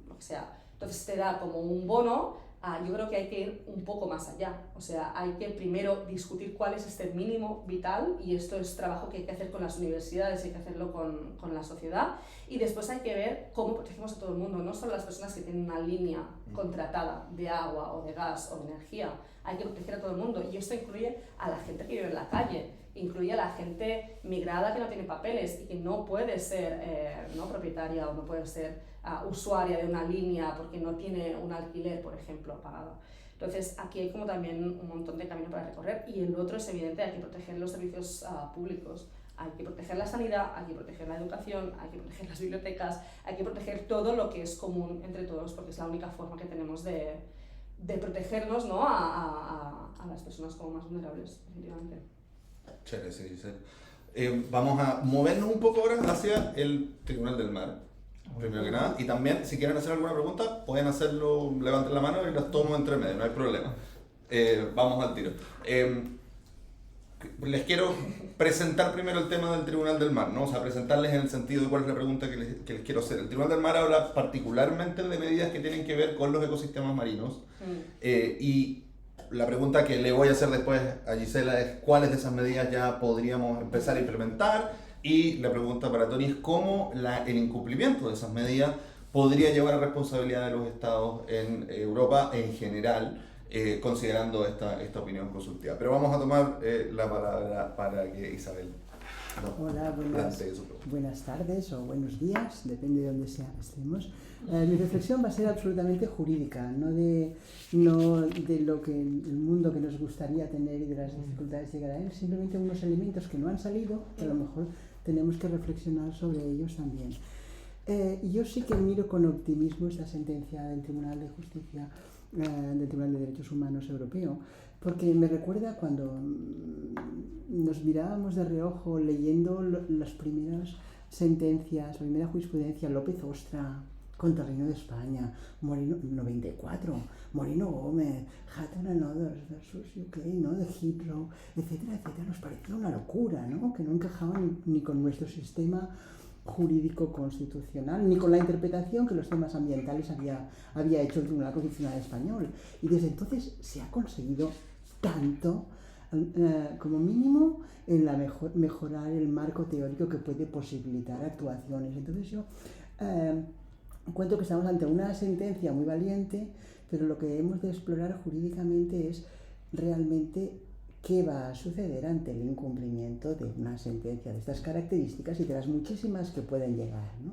lo que sea, entonces te da como un bono. Yo creo que hay que ir un poco más allá, o sea, hay que primero discutir cuál es este mínimo vital, y esto es trabajo que hay que hacer con las universidades, hay que hacerlo con la sociedad, y después hay que ver cómo protegemos a todo el mundo, no solo las personas que tienen una línea contratada de agua o de gas o de energía, hay que proteger a todo el mundo, y esto incluye a la gente que vive en la calle, incluye a la gente migrada que no tiene papeles y que no puede ser no propietaria o no puede ser usuaria de una línea porque no tiene un alquiler, por ejemplo, pagado. Entonces, aquí hay como también un montón de camino para recorrer, y el otro es evidente, hay que proteger los servicios públicos, hay que proteger la sanidad, hay que proteger la educación, hay que proteger las bibliotecas, hay que proteger todo lo que es común entre todos, porque es la única forma que tenemos de protegernos, ¿no? a las personas como más vulnerables, definitivamente. Chévere, sí, sí. Vamos a movernos un poco ahora hacia el Tribunal del Mar, primero que nada, y también si quieren hacer alguna pregunta pueden hacerlo, levanten la mano y las tomo entre medio, no hay problema. Vamos al tiro. Les quiero presentar primero el tema del Tribunal del Mar, ¿no? O sea, presentarles en el sentido de cuál es la pregunta que les quiero hacer. El Tribunal del Mar habla particularmente de medidas que tienen que ver con los ecosistemas marinos, y la pregunta que le voy a hacer después a Gisela es cuáles de esas medidas ya podríamos empezar a implementar, y la pregunta para Tony es cómo el incumplimiento de esas medidas podría llevar a responsabilidad de los estados en Europa en general, considerando esta opinión consultiva. Pero vamos a tomar la palabra para que Isabel Hola, buenas tardes o buenos días, depende de dónde estemos. Mi reflexión va a ser absolutamente jurídica, no de lo que el mundo que nos gustaría tener y de las dificultades de llegar a él, simplemente unos elementos que no han salido, que a lo mejor tenemos que reflexionar sobre ellos también. Yo sí que miro con optimismo esta sentencia del Tribunal de Justicia, del Tribunal de Derechos Humanos Europeo, porque me recuerda cuando nos mirábamos de reojo leyendo las primeras sentencias, la primera jurisprudencia, López Ostra contra el Reino de España, Moreno 94, Moreno Gómez, Hatton and Others versus UK, ¿no? De Heathrow, etcétera, etcétera. Nos parecía una locura, ¿no? Que no encajaban ni con nuestro sistema jurídico constitucional, ni con la interpretación que los temas ambientales había hecho el Tribunal Constitucional Español. Y desde entonces se ha conseguido tanto, como mínimo, en mejorar el marco teórico que puede posibilitar actuaciones. Entonces yo cuento que estamos ante una sentencia muy valiente, pero lo que hemos de explorar jurídicamente es realmente qué va a suceder ante el incumplimiento de una sentencia de estas características y de las muchísimas que pueden llegar, ¿no?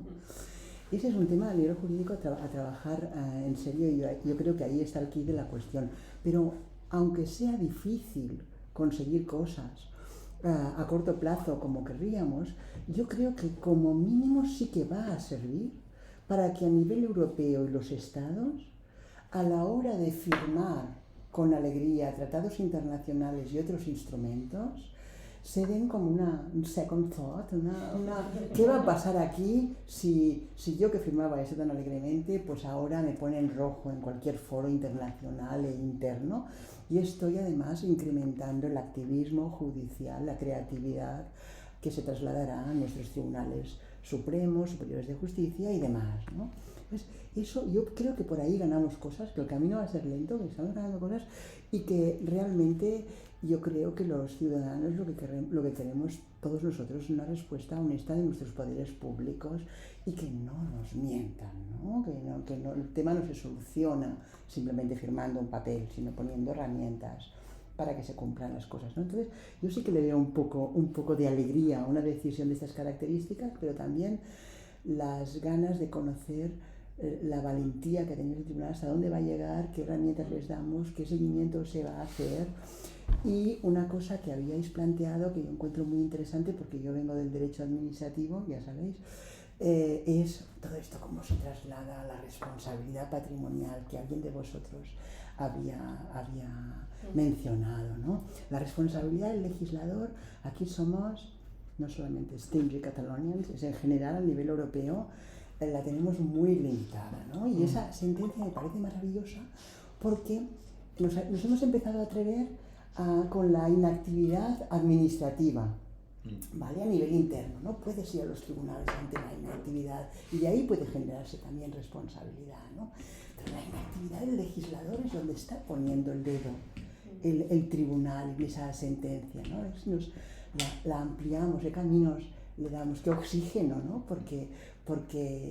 Ese es un tema a nivel jurídico a trabajar en serio, y yo creo que ahí está el quid de la cuestión. Pero aunque sea difícil conseguir cosas a corto plazo como querríamos, yo creo que como mínimo sí que va a servir para que a nivel europeo y los estados, a la hora de firmar con alegría tratados internacionales y otros instrumentos, se den como un second thought, ¿qué va a pasar aquí si yo que firmaba eso tan alegremente, pues ahora me pone en rojo en cualquier foro internacional e interno, y estoy además incrementando el activismo judicial, la creatividad que se trasladará a nuestros tribunales supremos, superiores de justicia y demás, ¿no? Pues eso, yo creo que por ahí ganamos cosas, que el camino va a ser lento, que estamos ganando cosas, y que realmente yo creo que los ciudadanos lo que queremos todos nosotros es una respuesta honesta de nuestros poderes públicos y que no nos mientan, ¿no? Que el tema no se soluciona simplemente firmando un papel, sino poniendo herramientas para que se cumplan las cosas, ¿no? Entonces, yo sí que le veo un poco de alegría a una decisión de estas características, pero también las ganas de conocer la valentía que ha tenido el tribunal, hasta dónde va a llegar, qué herramientas les damos, qué seguimiento se va a hacer. Y una cosa que habíais planteado, que yo encuentro muy interesante, porque yo vengo del derecho administrativo, ya sabéis, es todo esto cómo se traslada a la responsabilidad patrimonial que alguien de vosotros había mencionado, ¿no? La responsabilidad del legislador, aquí somos no solamente stingy Catalonians, es en general a nivel europeo, la tenemos muy limitada, ¿no? Y esa sentencia me parece maravillosa porque nos hemos empezado a atrever con la inactividad administrativa, ¿vale? A nivel interno, ¿no? Puedes ir a los tribunales ante la inactividad y de ahí puede generarse también responsabilidad, ¿no? Pero la inactividad del legislador es donde está poniendo el dedo el tribunal y esa sentencia, ¿no? La ampliamos, qué caminos le damos, qué oxígeno, ¿no? Porque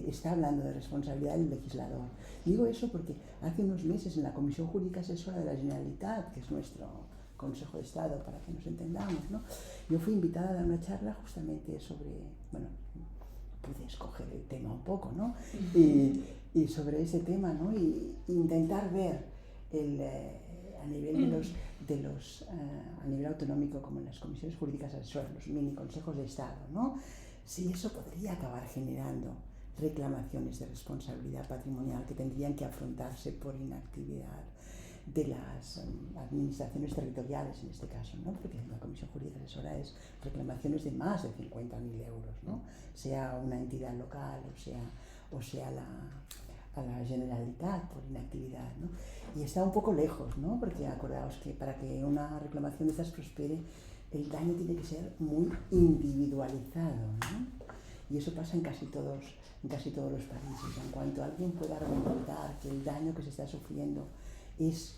está hablando de responsabilidad del legislador. Digo eso porque hace unos meses en la Comisión Jurídica Asesora de la Generalitat, que es nuestro Consejo de Estado, para que nos entendamos, ¿no? Yo fui invitada a dar una charla justamente sobre, bueno, pude escoger el tema un poco, ¿no? Y sobre ese tema, ¿no? Y intentar ver a nivel a nivel autonómico, como en las comisiones jurídicas asesoras, los mini consejos de Estado, ¿no? Si eso podría acabar generando reclamaciones de responsabilidad patrimonial que tendrían que afrontarse por inactividad de las administraciones territoriales en este caso, ¿no? Porque la Comisión Jurídica Asesora es reclamaciones de más de 50.000 euros, ¿no? Sea una entidad local o sea a la Generalitat por inactividad, ¿no? Y está un poco lejos, ¿no? Porque acordaos que para que una reclamación de estas prospere, el daño tiene que ser muy individualizado, ¿no? Y eso pasa en casi todos los países. En cuanto alguien pueda argumentar que el daño que se está sufriendo es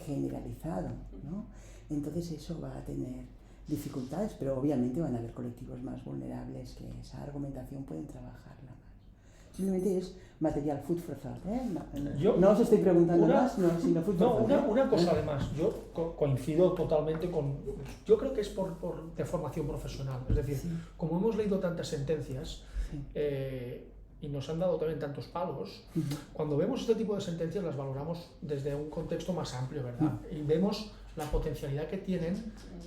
generalizado, ¿no? Entonces eso va a tener dificultades, pero obviamente van a haber colectivos más vulnerables que esa argumentación pueden trabajarla más. Simplemente es material, food for thought, ¿eh? No os estoy preguntando más, no, sino food for thought. Una cosa además, yo coincido totalmente con, yo creo que es de formación profesional, es decir, sí. Como hemos leído tantas sentencias, sí. Y nos han dado también tantos palos, cuando vemos este tipo de sentencias las valoramos desde un contexto más amplio, ¿verdad? Y vemos la potencialidad que tienen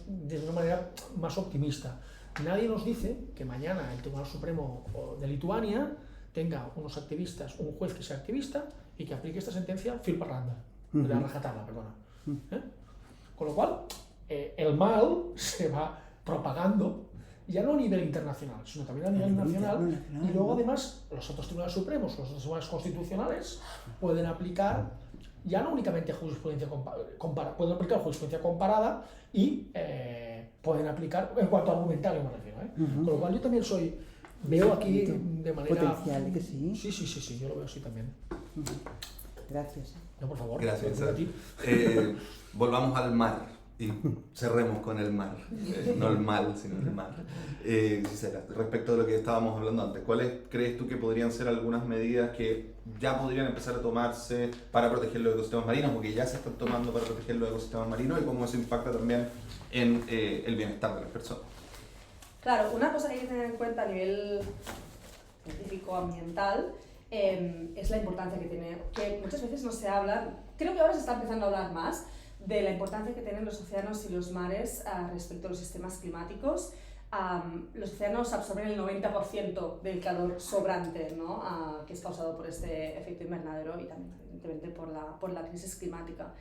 de una manera más optimista. Nadie nos dice que mañana el Tribunal Supremo de Lituania tenga unos activistas, un juez que sea activista y que aplique esta sentencia fil per randa, de la rajatabla, perdona. Con lo cual, el mal se va propagando ya no a nivel internacional, sino también a nivel nacional, y luego además los otros tribunales supremos, los otros tribunales constitucionales pueden aplicar ya no únicamente jurisprudencia pueden aplicar jurisprudencia comparada y pueden aplicar, en cuanto a argumentario me refiero, con lo cual yo también veo aquí de manera... Potencial, que sí. Sí, yo lo veo así también. Gracias. No, por favor. Gracias. Volvamos al mar. Y cerremos con el mar, no el mal, sino el mar. Gisela, respecto de lo que estábamos hablando antes, ¿cuáles crees tú que podrían ser algunas medidas que ya podrían empezar a tomarse para proteger los ecosistemas marinos, o que ya se están tomando para proteger los ecosistemas marinos, y cómo eso impacta también en el bienestar de las personas? Claro, una cosa que hay que tener en cuenta a nivel científico ambiental es la importancia que tiene, que muchas veces no se habla, creo que ahora se está empezando a hablar más, de la importancia que tienen los océanos y los mares respecto a los sistemas climáticos. Los océanos absorben el 90% del calor sobrante, ¿no? Que es causado por este efecto invernadero y también evidentemente por la crisis climática.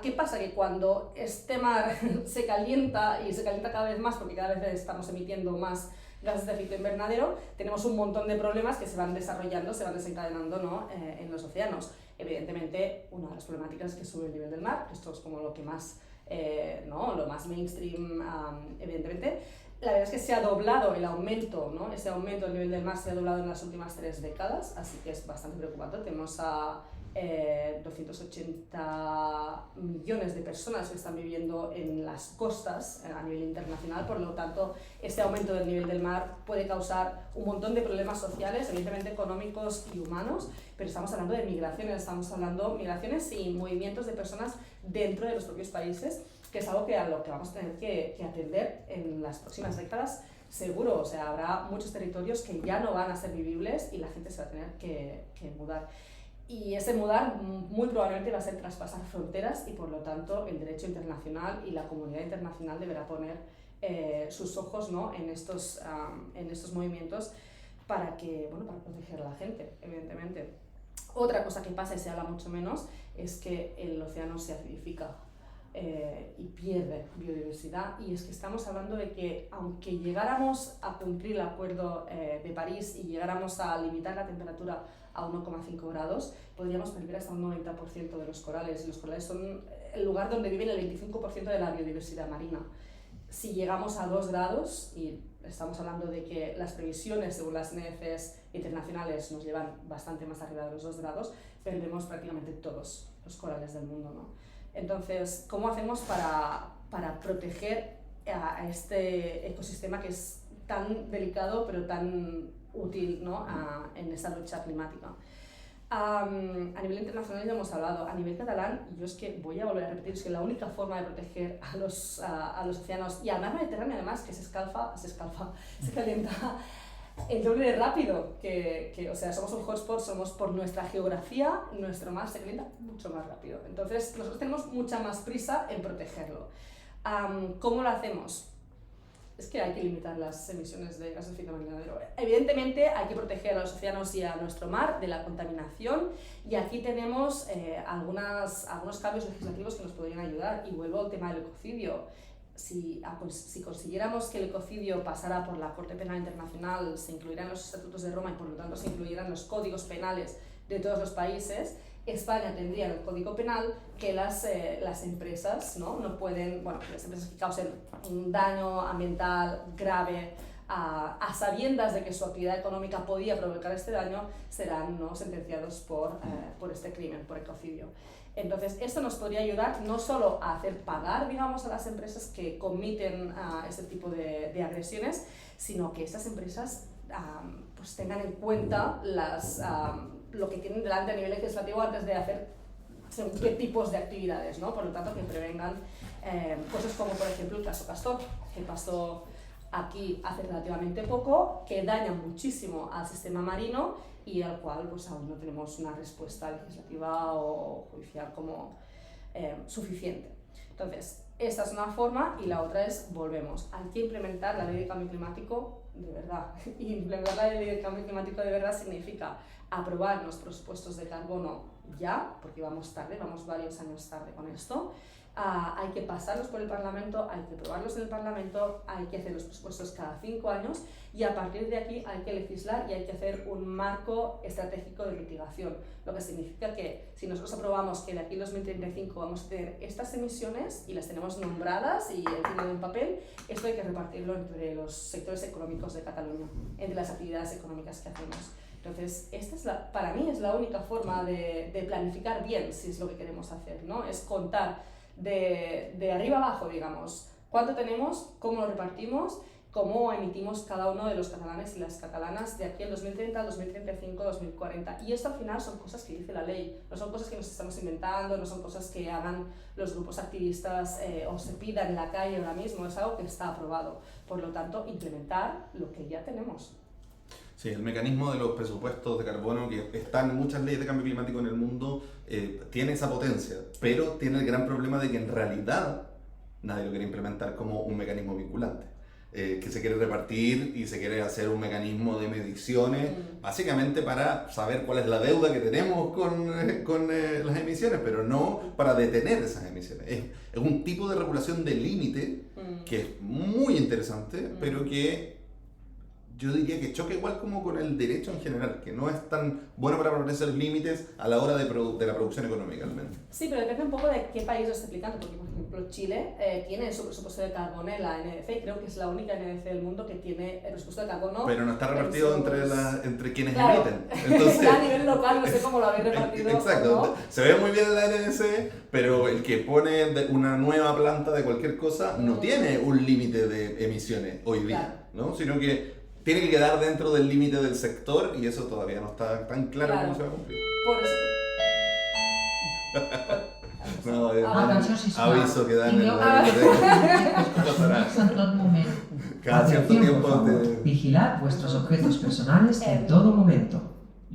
¿Qué pasa? Que cuando este mar se calienta, y se calienta cada vez más porque cada vez estamos emitiendo más gases de efecto invernadero, tenemos un montón de problemas que se van desarrollando, se van desencadenando, ¿no? En los océanos. Evidentemente, una de las problemáticas es que sube el nivel del mar, esto es como lo que más, ¿no? Lo más mainstream, evidentemente. La verdad es que se ha doblado el aumento, ¿no? Ese aumento del nivel del mar se ha doblado en las últimas 3 décadas, así que es bastante preocupante. Tenemos a 280 millones de personas que están viviendo en las costas a nivel internacional, por lo tanto, este aumento del nivel del mar puede causar un montón de problemas sociales, evidentemente económicos y humanos, pero estamos hablando de migraciones, migraciones y movimientos de personas dentro de los propios países, que es algo a lo que vamos a tener que atender en las próximas décadas, seguro. O sea, habrá muchos territorios que ya no van a ser vivibles y la gente se va a tener que mudar. Y ese mudar muy probablemente va a ser traspasar fronteras, y por lo tanto el derecho internacional y la comunidad internacional deberá poner sus ojos, ¿no? en estos movimientos para proteger a la gente, evidentemente. Otra cosa que pasa y se habla mucho menos es que el océano se acidifica y pierde biodiversidad, y es que estamos hablando de que aunque llegáramos a cumplir el Acuerdo de París y llegáramos a limitar la temperatura a 1,5 grados, podríamos perder hasta un 90% de los corales, y los corales son el lugar donde viven el 25% de la biodiversidad marina. Si llegamos a 2 grados, y estamos hablando de que las previsiones según las NFS internacionales nos llevan bastante más arriba de los 2 grados, perdemos prácticamente todos los corales del mundo, ¿no? Entonces, ¿cómo hacemos para proteger a este ecosistema que es tan delicado pero tan útil, ¿no? En esta lucha climática? A nivel internacional ya hemos hablado, a nivel catalán, yo es que voy a volver a repetir, es que la única forma de proteger a los océanos y al mar Mediterráneo, además, que se calienta el doble de rápido, o sea, somos un hotspot, somos por nuestra geografía, nuestro mar se calienta mucho más rápido. Entonces, nosotros tenemos mucha más prisa en protegerlo. ¿Cómo lo hacemos? Es que hay que limitar las emisiones de gases de efecto invernadero. Evidentemente, hay que proteger a los océanos y a nuestro mar de la contaminación, y aquí tenemos algunos cambios legislativos que nos podrían ayudar, y vuelvo al tema del ecocidio. Si consiguiéramos que el ecocidio pasara por la Corte Penal Internacional, se incluirán los estatutos de Roma y por lo tanto se incluirán los códigos penales de todos los países, España tendría en el Código Penal que las empresas no pueden, las empresas que causen un daño ambiental grave a sabiendas de que su actividad económica podía provocar este daño, serán sentenciados por este crimen, por ecocidio. Entonces, esto nos podría ayudar no solo a hacer pagar, digamos, a las empresas que comiten este tipo de agresiones, sino que estas empresas pues tengan en cuenta lo que tienen delante a nivel legislativo antes de hacer según qué tipos de actividades, ¿no? Por lo tanto, que prevengan cosas como, por ejemplo, el caso Castor, que pasó aquí hace relativamente poco, que daña muchísimo al sistema marino y al cual pues aún no tenemos una respuesta legislativa o judicial como suficiente. Entonces, esta es una forma, y la otra es, volvemos, hay que implementar la ley de cambio climático de verdad. Y implementar la ley de cambio climático de verdad significa aprobar los presupuestos de carbono ya, porque vamos tarde, vamos varios años tarde con esto. Hay que pasarlos por el Parlamento, hay que aprobarlos en el Parlamento, hay que hacer los presupuestos cada 5 años y a partir de aquí hay que legislar y hay que hacer un marco estratégico de mitigación, lo que significa que si nosotros aprobamos que de aquí al 2035 vamos a tener estas emisiones y las tenemos nombradas y encima de un papel, esto hay que repartirlo entre los sectores económicos de Cataluña, entre las actividades económicas que hacemos. Entonces, para mí es la única forma de planificar bien si es lo que queremos hacer, ¿no? Es contar de arriba abajo, digamos, cuánto tenemos, cómo lo repartimos, cómo emitimos cada uno de los catalanes y las catalanas de aquí al 2030, 2035, 2040. Y esto al final son cosas que dice la ley, no son cosas que nos estamos inventando, no son cosas que hagan los grupos activistas o se pidan en la calle ahora mismo, es algo que está aprobado. Por lo tanto, implementar lo que ya tenemos. Sí, el mecanismo de los presupuestos de carbono que están en muchas leyes de cambio climático en el mundo tiene esa potencia, pero tiene el gran problema de que en realidad nadie lo quiere implementar como un mecanismo vinculante. Que se quiere repartir y se quiere hacer un mecanismo de mediciones, básicamente para saber cuál es la deuda que tenemos con las emisiones, pero no para detener esas emisiones. Es un tipo de regulación de límite que es muy interesante, pero que yo diría que choca igual como con el derecho en general, que no es tan bueno para establecer límites a la hora de la producción económica al menos. Sí, pero depende un poco de qué país lo esté aplicando, porque por ejemplo Chile tiene su presupuesto de carbono en la NDC y creo que es la única NDC del mundo que tiene el presupuesto de carbono. Pero no está repartido entre quienes claro. emiten. Entonces, a nivel local no sé cómo lo habéis repartido. Exacto, ¿no? Se ve muy bien en la NDC, pero el que pone una nueva planta de cualquier cosa no tiene un límite de emisiones hoy día, ¿no? Sino que tiene que quedar dentro del límite del sector y eso todavía no está tan claro cómo se va a cumplir. Por eso. Aviso que dan cada cierto tiempo. Vigilad vuestros objetos personales en todo momento.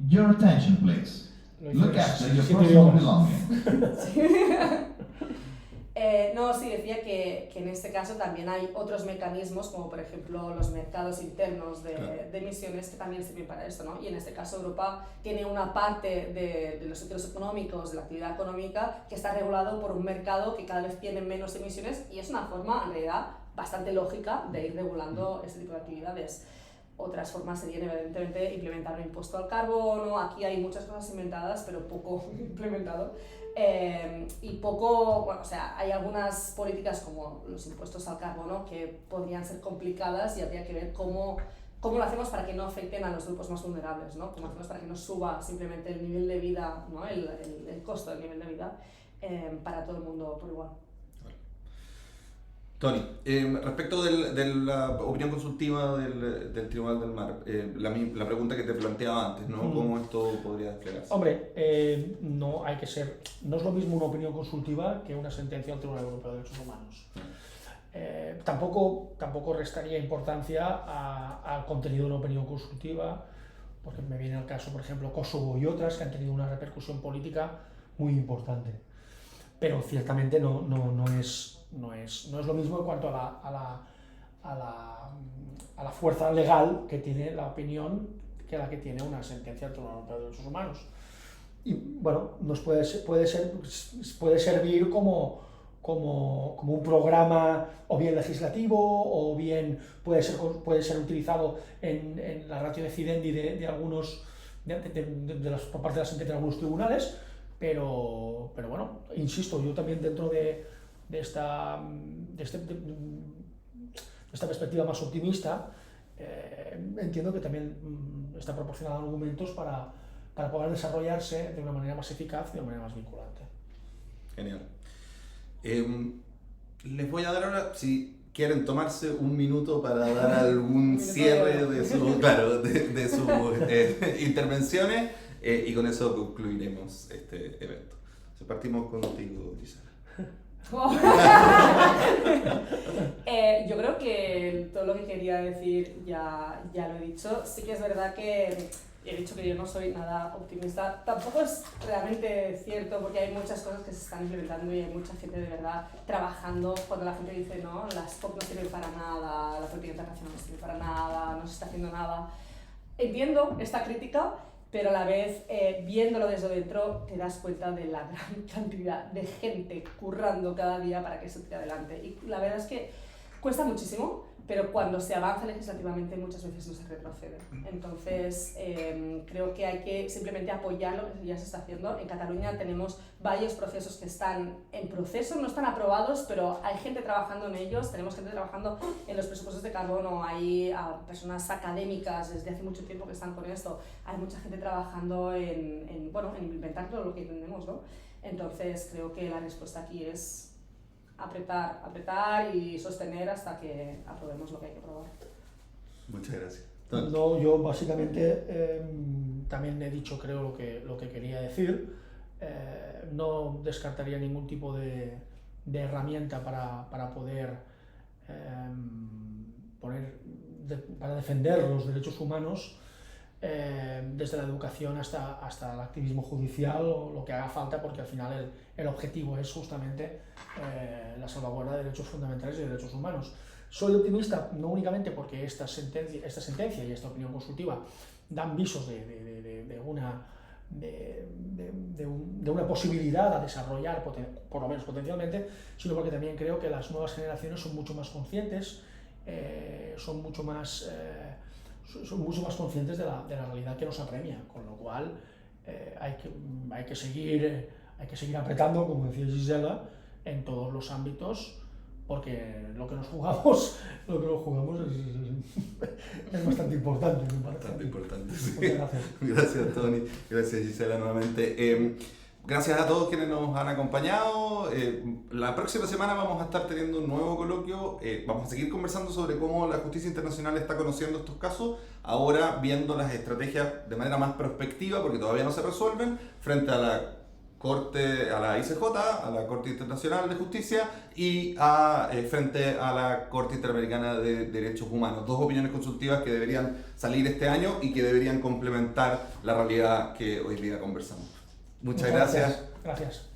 Your attention, please. Look after your personal belongings. No, sí, decía que en este caso también hay otros mecanismos, como por ejemplo los mercados internos de emisiones que también sirven para esto, ¿no? Y en este caso Europa tiene una parte de los sectores económicos, de la actividad económica, que está regulado por un mercado que cada vez tiene menos emisiones y es una forma, en realidad, bastante lógica de ir regulando este tipo de actividades. Otras formas serían, evidentemente, implementar un impuesto al carbono. Aquí hay muchas cosas inventadas, pero poco implementado. Y poco, bueno, o sea, hay algunas políticas como los impuestos al carbono que podrían ser complicadas y habría que ver cómo lo hacemos para que no afecten a los grupos más vulnerables, ¿no? Cómo hacemos para que no suba simplemente el nivel de vida, ¿no? el costo del nivel de vida para todo el mundo por igual. Tony, respecto de la opinión consultiva del Tribunal del Mar, la pregunta que te planteaba antes, ¿no? ¿Cómo esto podría desplegarse? Hombre, no es lo mismo una opinión consultiva que una sentencia del Tribunal Europeo de Derechos Humanos. Tampoco restaría importancia al contenido de una opinión consultiva, porque me viene al caso, por ejemplo, Kosovo y otras que han tenido una repercusión política muy importante. Pero ciertamente no es lo mismo en cuanto a la fuerza legal que tiene la opinión que la que tiene una sentencia del Tribunal Europeo de Derechos Humanos. Y bueno, nos puede servir como un programa o bien legislativo o bien puede ser utilizado en la ratio decidendi de algunos por parte de la sentencia de algunos tribunales, pero bueno, insisto, yo también dentro de esta perspectiva más optimista, entiendo que también está proporcionando argumentos para poder desarrollarse de una manera más eficaz y de una manera más vinculante. Genial. Les voy a dar ahora, si quieren tomarse un minuto para dar algún cierre de sus intervenciones, y con eso concluiremos este evento. Partimos contigo, Gisela. Yo creo que todo lo que quería decir ya lo he dicho. Sí que es verdad que he dicho que yo no soy nada optimista. Tampoco es realmente cierto porque hay muchas cosas que se están implementando y hay mucha gente de verdad trabajando. Cuando la gente dice, no, las COP no sirven para nada, la política internacional no sirve para nada, no se está haciendo nada. Entiendo esta crítica, pero a la vez, viéndolo desde dentro, te das cuenta de la gran cantidad de gente currando cada día para que eso tire adelante. Y la verdad es que cuesta muchísimo, pero cuando se avanza legislativamente muchas veces no se retrocede. Entonces, creo que hay que simplemente apoyar lo que ya se está haciendo. En Cataluña tenemos varios procesos que están en proceso, no están aprobados, pero hay gente trabajando en ellos. Tenemos gente trabajando en los presupuestos de carbono, hay personas académicas desde hace mucho tiempo que están con esto. Hay mucha gente trabajando en implementar todo lo que tenemos, ¿no? Entonces, creo que la respuesta aquí es apretar y sostener hasta que aprobemos lo que hay que aprobar. Muchas gracias. No, yo básicamente también he dicho, creo, lo que quería decir. No descartaría ningún tipo de herramienta para poder para defender los derechos humanos, desde la educación hasta el activismo judicial o lo que haga falta, porque al final el objetivo es justamente la salvaguarda de derechos fundamentales y de derechos humanos. Soy optimista no únicamente porque esta sentencia y esta opinión consultiva dan visos de una posibilidad a desarrollar, por lo menos potencialmente, sino porque también creo que las nuevas generaciones son mucho más conscientes, son mucho más conscientes de la realidad que nos apremia, con lo cual hay que seguir apretando, como decía Gisela, en todos los ámbitos, porque lo que nos jugamos es bastante importante. Bastante importante, sí. Muchas gracias. Gracias, Tony. Gracias, Gisela, nuevamente. Gracias a todos quienes nos han acompañado. La próxima semana vamos a estar teniendo un nuevo coloquio. Vamos a seguir conversando sobre cómo la justicia internacional está conociendo estos casos, ahora viendo las estrategias de manera más prospectiva, porque todavía no se resuelven, frente a la Corte, a la ICJ, a la Corte Internacional de Justicia, y frente a la Corte Interamericana de Derechos Humanos. Dos opiniones consultivas que deberían salir este año y que deberían complementar la realidad que hoy día conversamos. Muchas gracias. Gracias.